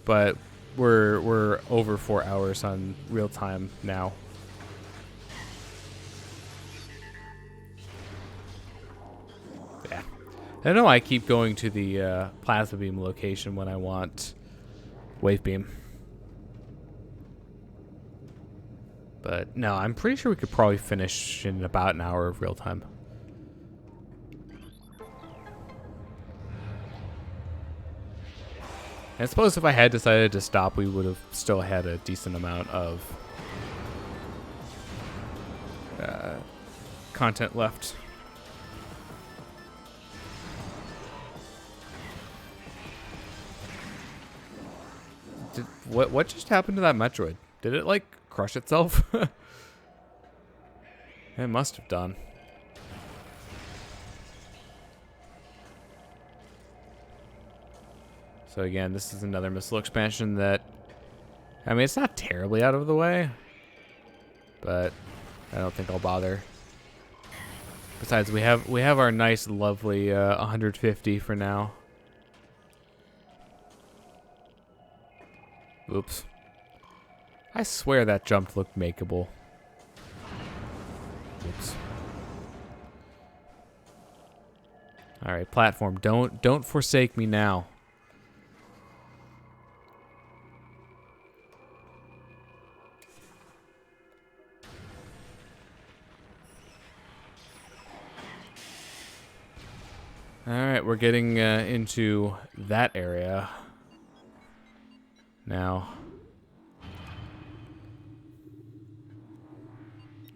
but we're over 4 hours on real time now. Yeah, I know I keep going to the plasma beam location when I want wave beam, but no, I'm pretty sure we could probably finish in about an hour of real time. I suppose if I had decided to stop, we would have still had a decent amount of content left. What just happened to that Metroid? Did it, like, crush itself? It must have done. So again, this is another missile expansion that, I mean, it's not terribly out of the way, but I don't think I'll bother. Besides, we have our nice, lovely 150 for now. Oops. I swear that jump looked makeable. Oops. All right, platform. Don't forsake me now. Alright, we're getting into that area now.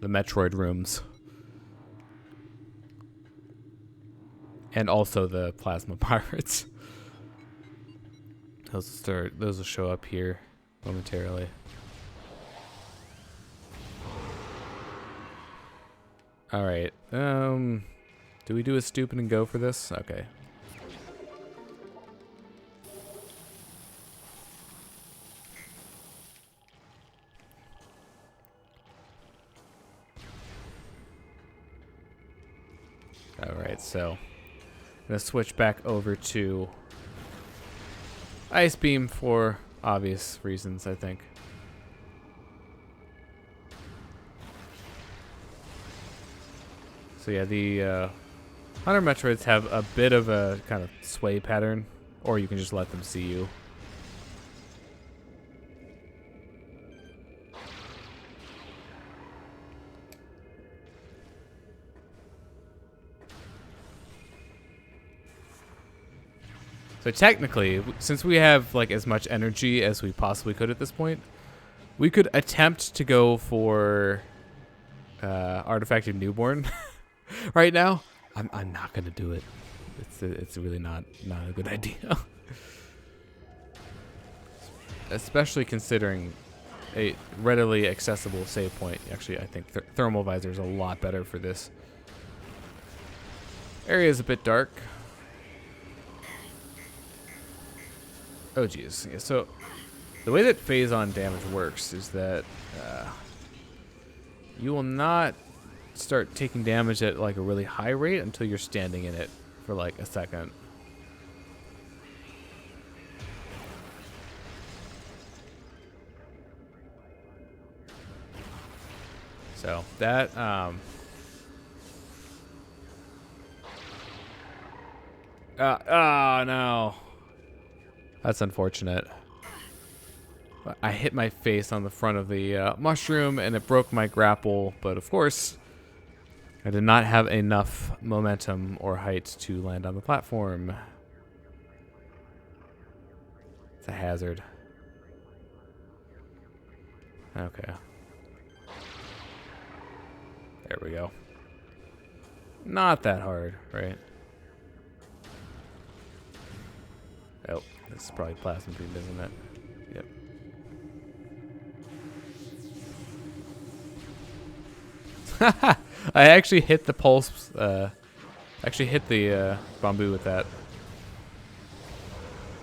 The Metroid rooms. And also the plasma pirates. Those will show up here momentarily. Alright, do we do a stupid and go for this? Okay. Alright, so I'm gonna switch back over to Ice Beam for obvious reasons, I think. So yeah, the Hunter Metroids have a bit of a kind of sway pattern, or you can just let them see you. So technically, since we have like as much energy as we possibly could at this point, we could attempt to go for Artifacted Newborn right now. I'm not gonna do it. It's really not a good idea. Especially considering a readily accessible save point. Actually, I think Thermal Visor is a lot better for this. Area is a bit dark. Oh, geez. Yeah, so the way that Phazon damage works is that you will not start taking damage at like a really high rate until you're standing in it for like a second. So that oh no, that's unfortunate. I hit my face on the front of the mushroom and it broke my grapple, but of course I did not have enough momentum or height to land on the platform. It's a hazard. Okay. There we go. Not that hard, right? Oh, this is probably plasma beam, isn't it? Yep. I actually hit the pulse. Actually hit the bamboo with that.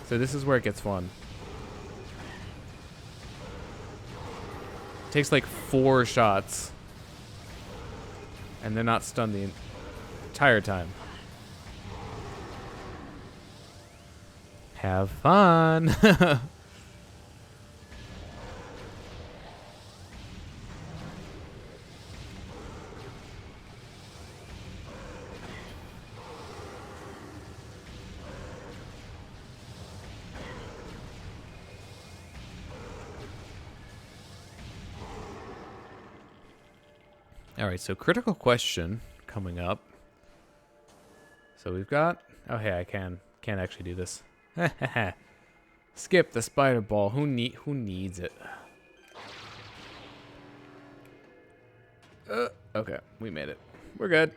So this is where it gets fun. It takes like 4 shots, and they're not stunned the entire time. Have fun. All right, so critical question coming up. So we've got, oh hey, I can't actually do this. Skip the spider ball. Who needs it? Okay, we made it. We're good.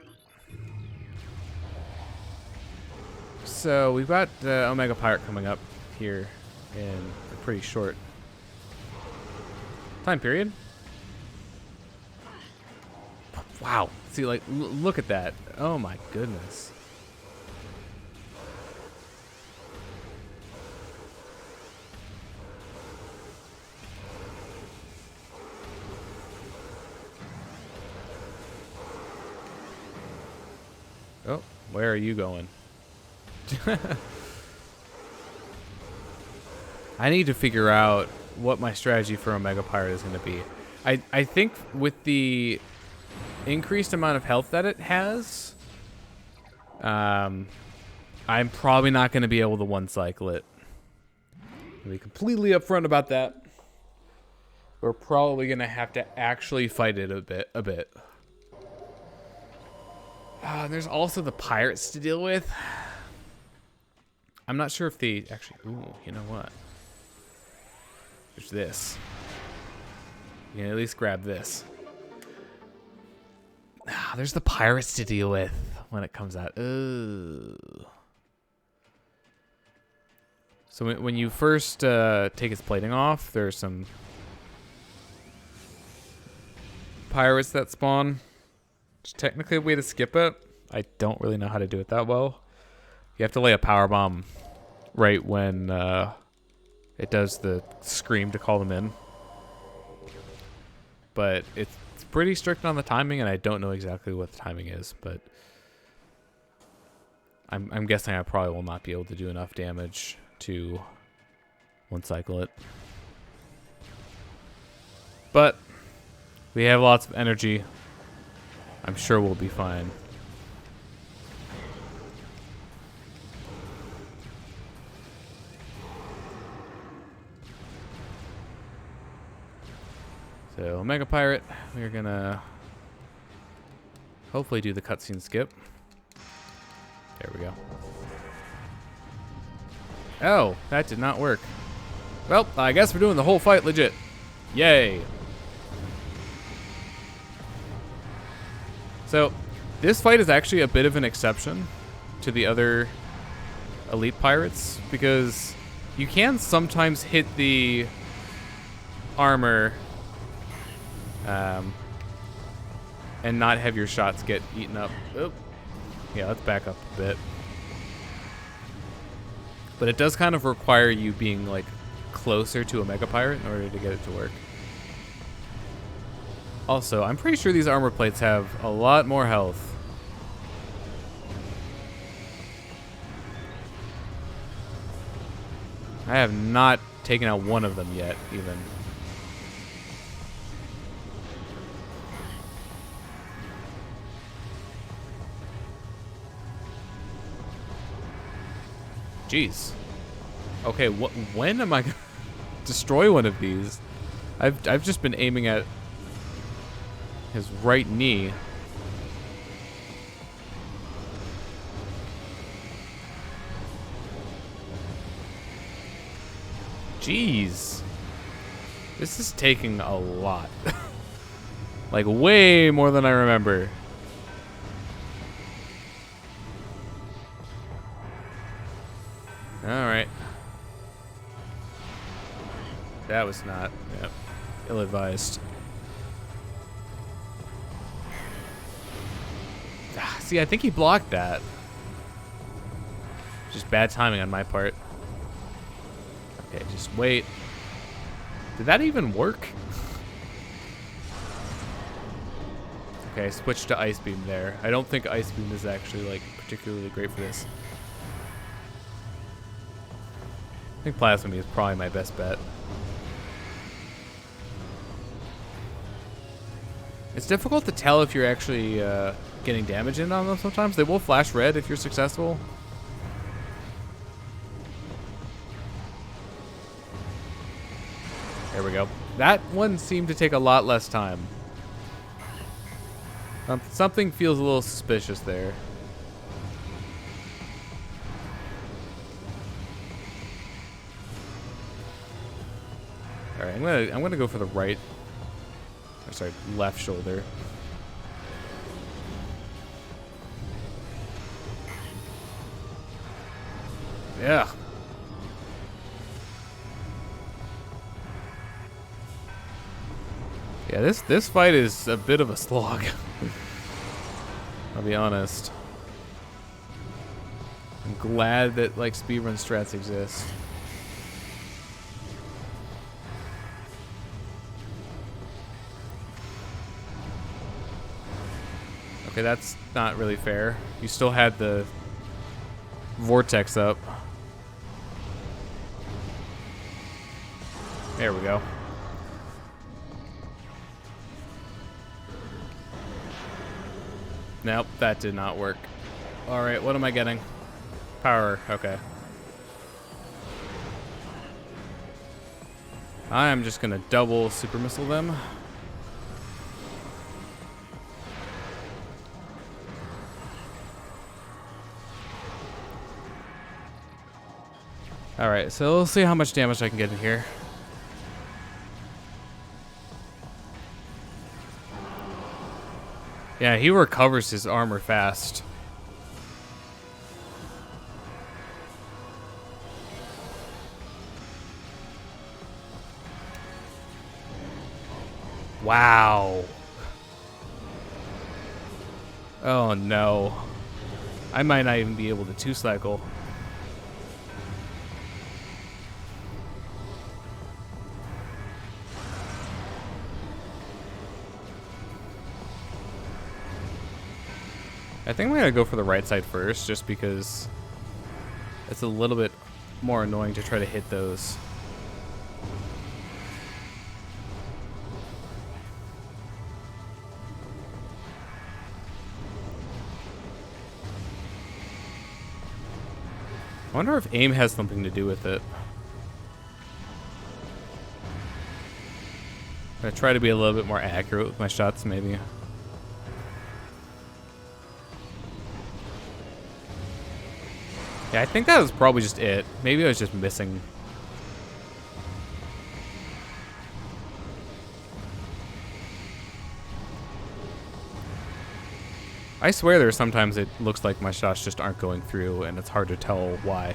So we've got Omega Pirate coming up here in a pretty short time period. Wow. See, like, look at that. Oh my goodness. Oh, where are you going? I need to figure out what my strategy for Omega Pirate is going to be. I think with the increased amount of health that it has, I'm probably not going to be able to one-cycle it. I'll be completely upfront about that. We're probably going to have to actually fight it a bit. There's also the pirates to deal with. I'm not sure if they actually... Ooh, you know what? There's this. You can at least grab this. There's the pirates to deal with when it comes out. Ooh. So when you first take its plating off, there's some pirates that spawn. There's technically a way to skip it. I don't really know how to do it that well. You have to lay a power bomb right when it does the scream to call them in. But it's pretty strict on the timing, and I don't know exactly what the timing is, but I'm guessing I probably will not be able to do enough damage to one-cycle it. But we have lots of energy. I'm sure we'll be fine. So, Omega Pirate, we're gonna hopefully do the cutscene skip. There we go. Oh, that did not work. Well, I guess we're doing the whole fight legit. Yay. So, this fight is actually a bit of an exception to the other elite pirates, because you can sometimes hit the armor and not have your shots get eaten up. Oop. Yeah, let's back up a bit. But it does kind of require you being like closer to a Mega Pirate in order to get it to work. Also, I'm pretty sure these armor plates have a lot more health. I have not taken out one of them yet, even. Jeez. Okay, when am I gonna destroy one of these? I've just been aiming at his right knee. Jeez. This is taking a lot. Like way more than I remember. Alright. That was not, yep, ill-advised. See, I think he blocked that. Just bad timing on my part. Okay, just wait. Did that even work? Okay, switch to Ice Beam there. I don't think Ice Beam is actually, like, particularly great for this. I think Plasma Beam is probably my best bet. It's difficult to tell if you're actually getting damage in on them sometimes. They will flash red if you're successful. There we go. That one seemed to take a lot less time. Something feels a little suspicious there. All right, I'm gonna go for the right. Or sorry, left shoulder. Yeah. Yeah, this fight is a bit of a slog. I'll be honest. I'm glad that like speedrun strats exist. Okay, that's not really fair. You still had the vortex up. There we go. Nope, that did not work. Alright, what am I getting? Power, okay. I'm just gonna double super missile them. Alright, so we'll see how much damage I can get in here. Yeah, he recovers his armor fast. Wow. Oh no. I might not even be able to two-cycle. I think I'm gonna go for the right side first, just because it's a little bit more annoying to try to hit those. I wonder if aim has something to do with it. I'm gonna try to be a little bit more accurate with my shots, maybe. Yeah, I think that was probably just it. Maybe I was just missing. I swear there's sometimes it looks like my shots just aren't going through and it's hard to tell why.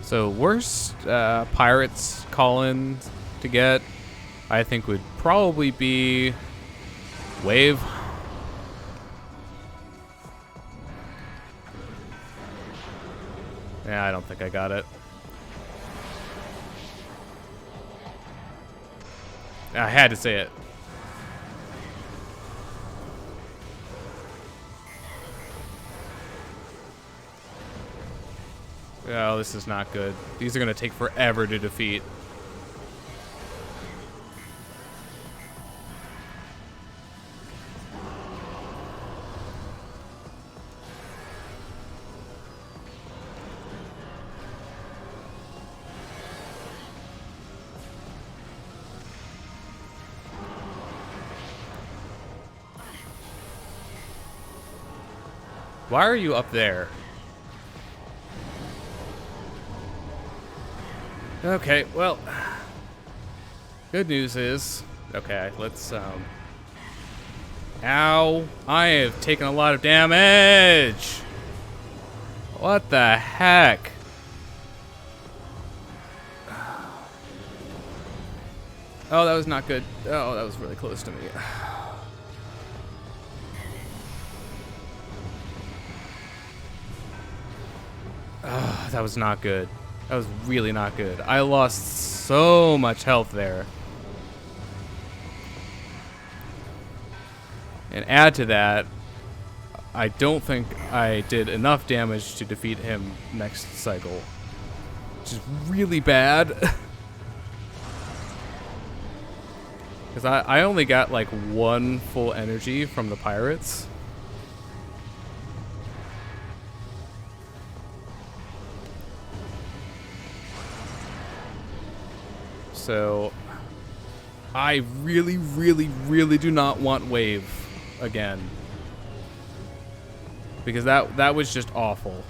So worst pirates call-in to get, I think, would probably be Wave. Yeah, I don't think I got it. I had to say it. Oh, this is not good. These are going to take forever to defeat. Why are you up there? Okay, well, good news is, okay, let's, ow, I have taken a lot of damage. What the heck? Oh, that was not good. Oh, that was really close to me. Oh, that was not good. That was really not good. I lost so much health there. And add to that, I don't think I did enough damage to defeat him next cycle, which is really bad. Because I only got like 1 full energy from the pirates. So I really, really, really do not want Wave again. Because that was just awful.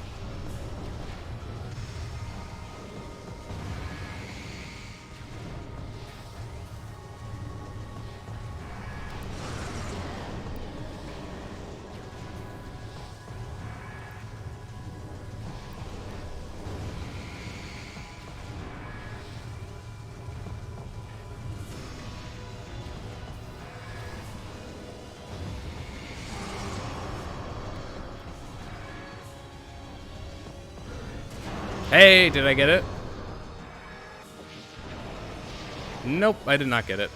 Hey, did I get it? Nope, I did not get it.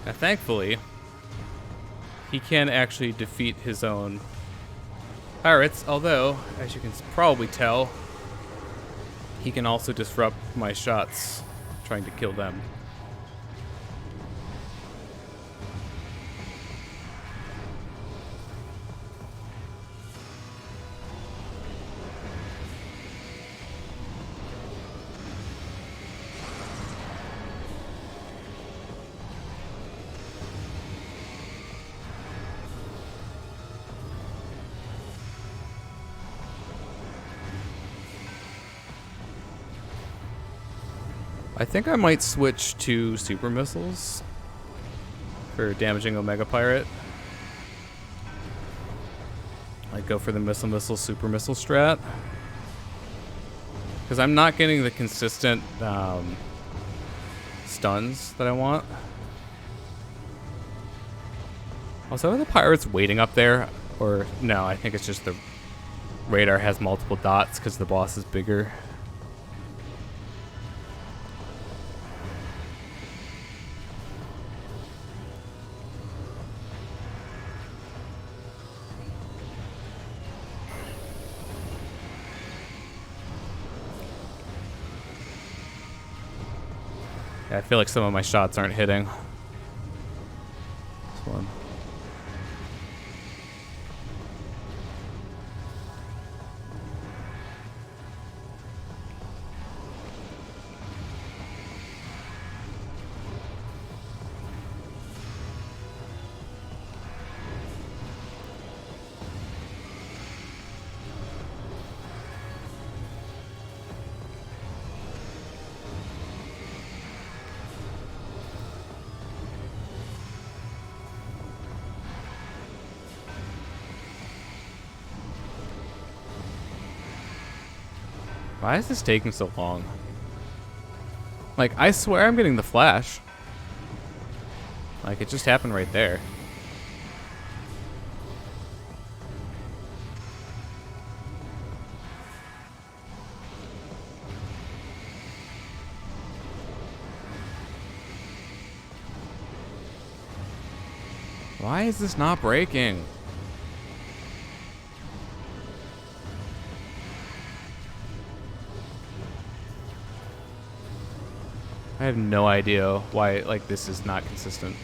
Now, thankfully, he can actually defeat his own pirates, although, as you can probably tell, he can also disrupt my shots trying to kill them. I think I might switch to super missiles for damaging Omega Pirate. I'd go for the missile super missile strat, because I'm not getting the consistent stuns that I want. Also, are the pirates waiting up there? Or no, I think it's just the radar has multiple dots because the boss is bigger. Yeah, I feel like some of my shots aren't hitting. This one. Why is this taking so long? Like, I swear I'm getting the flash. Like, it just happened right there. Why is this not breaking? I have no idea why, like, this is not consistent.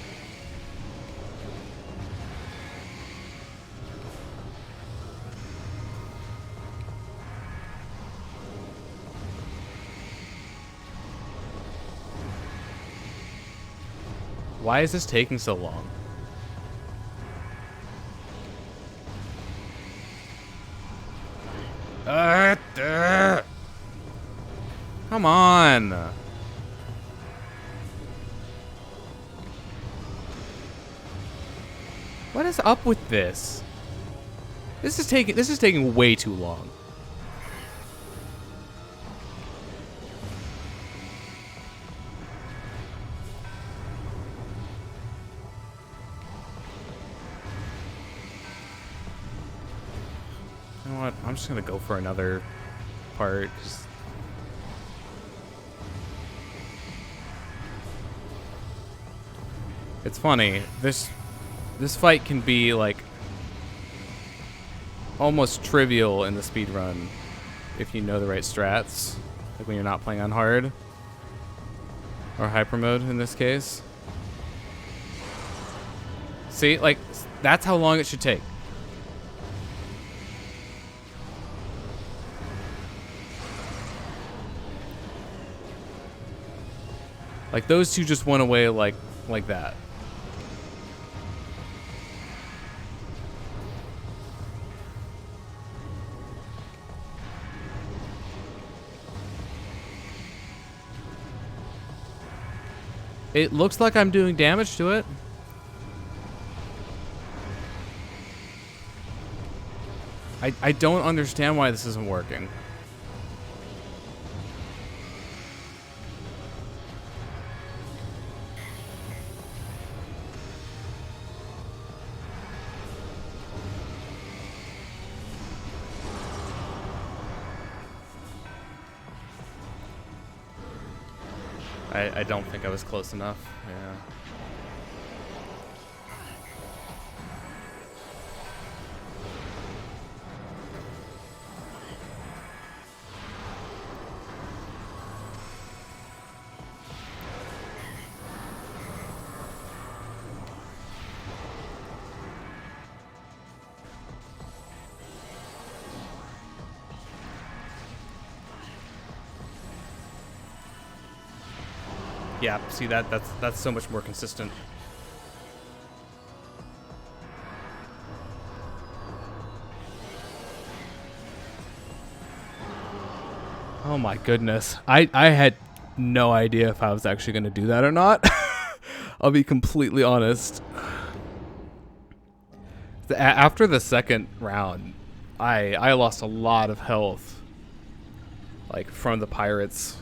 Why is this taking so long? Come on. What is up with this? This is taking way too long. You know what? I'm just gonna go for another part. It's funny. This fight can be like almost trivial in the speed run if you know the right strats, like when you're not playing on hard or Hypermode in this case. See, like, that's how long it should take. Like, those two just went away like that. It looks like I'm doing damage to it. I don't understand why this isn't working. I don't think I was close enough. Yeah. Yeah, see that's so much more consistent. Oh my goodness. I had no idea if I was actually going to do that or not. I'll be completely honest. After the second round, I lost a lot of health, like, from the pirates.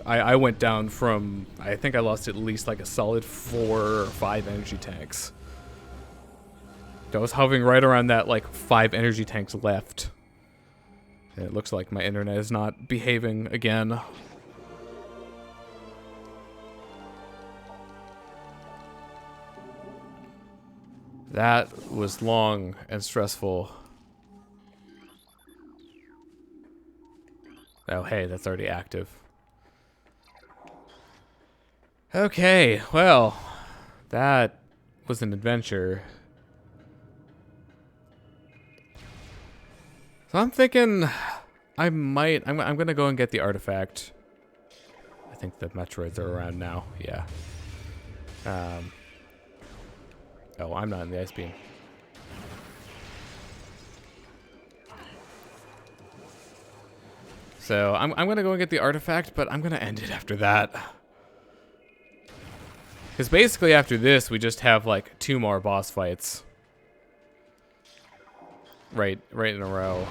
I went down from, I think I lost at least like a solid 4 or 5 energy tanks. I was hovering right around that, like, 5 energy tanks left. And it looks like my internet is not behaving again. That was long and stressful. Oh, hey, that's already active. Okay, well, that was an adventure. So I'm thinking I'm gonna go and get the artifact. I think the Metroids are around now. Yeah. Oh, I'm not in the ice beam. So I'm gonna go and get the artifact, but I'm gonna end it after that. Because basically after this, we just have like 2 more boss fights. Right in a row.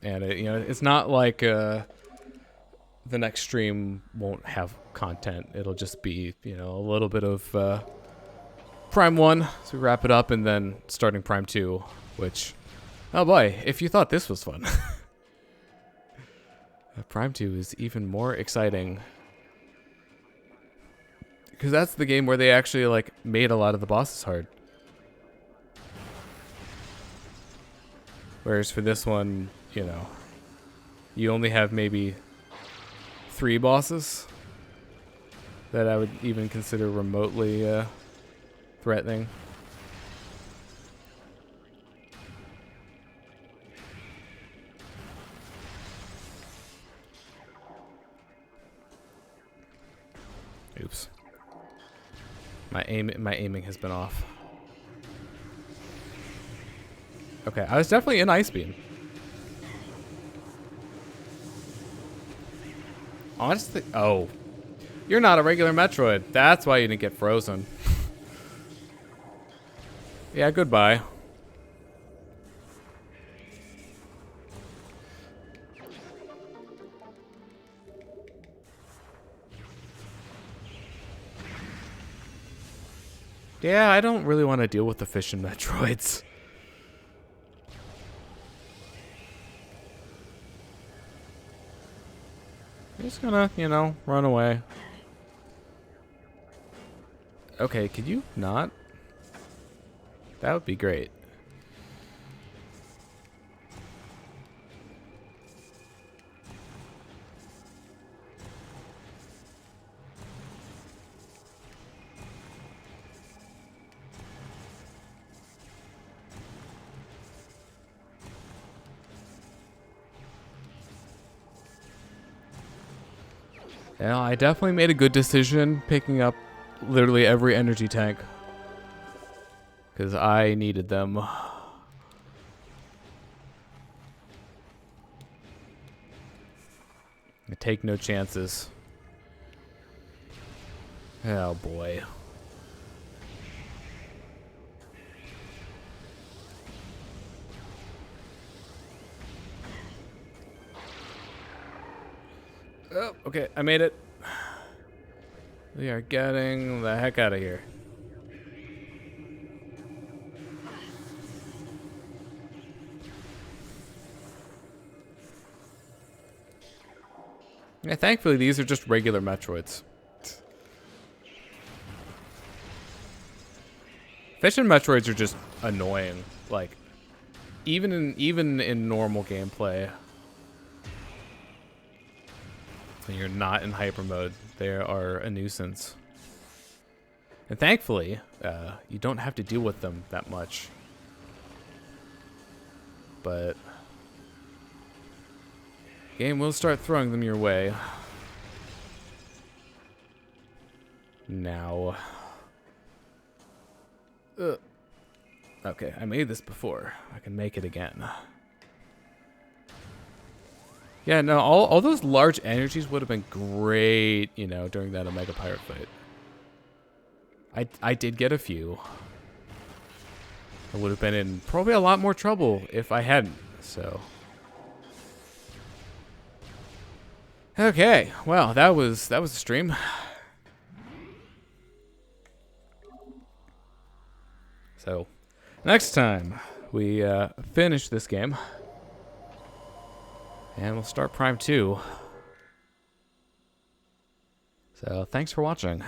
And it's not like the next stream won't have content. It'll just be, a little bit of Prime 1, so we wrap it up, and then starting Prime 2, which, oh boy, if you thought this was fun. Prime 2 is even more exciting. Because that's the game where they actually, like, made a lot of the bosses hard. Whereas for this one, you only have maybe 3 bosses that I would even consider remotely threatening. Oops. My aiming has been off. Okay, I was definitely in Ice Beam. Honestly, oh. You're not a regular Metroid. That's why you didn't get frozen. Yeah, goodbye. Yeah, I don't really want to deal with the fission Metroids. I'm just gonna, run away. Okay, could you not? That would be great. Yeah, I definitely made a good decision picking up literally every energy tank. Because I needed them. I take no chances. Oh boy. Oh, okay, I made it. We are getting the heck out of here. Yeah, thankfully these are just regular Metroids. Fission Metroids are just annoying. Like, even in normal gameplay. When you're not in hyper mode, they are a nuisance. And thankfully, you don't have to deal with them that much. But game will start throwing them your way. Now. Okay, I made this before. I can make it again. Yeah, no, all those large energies would have been great, during that Omega Pirate fight. I did get a few. I would have been in probably a lot more trouble if I hadn't, so. Okay, well, that was the stream. So, next time we finish this game. And we'll start Prime 2. So, thanks for watching.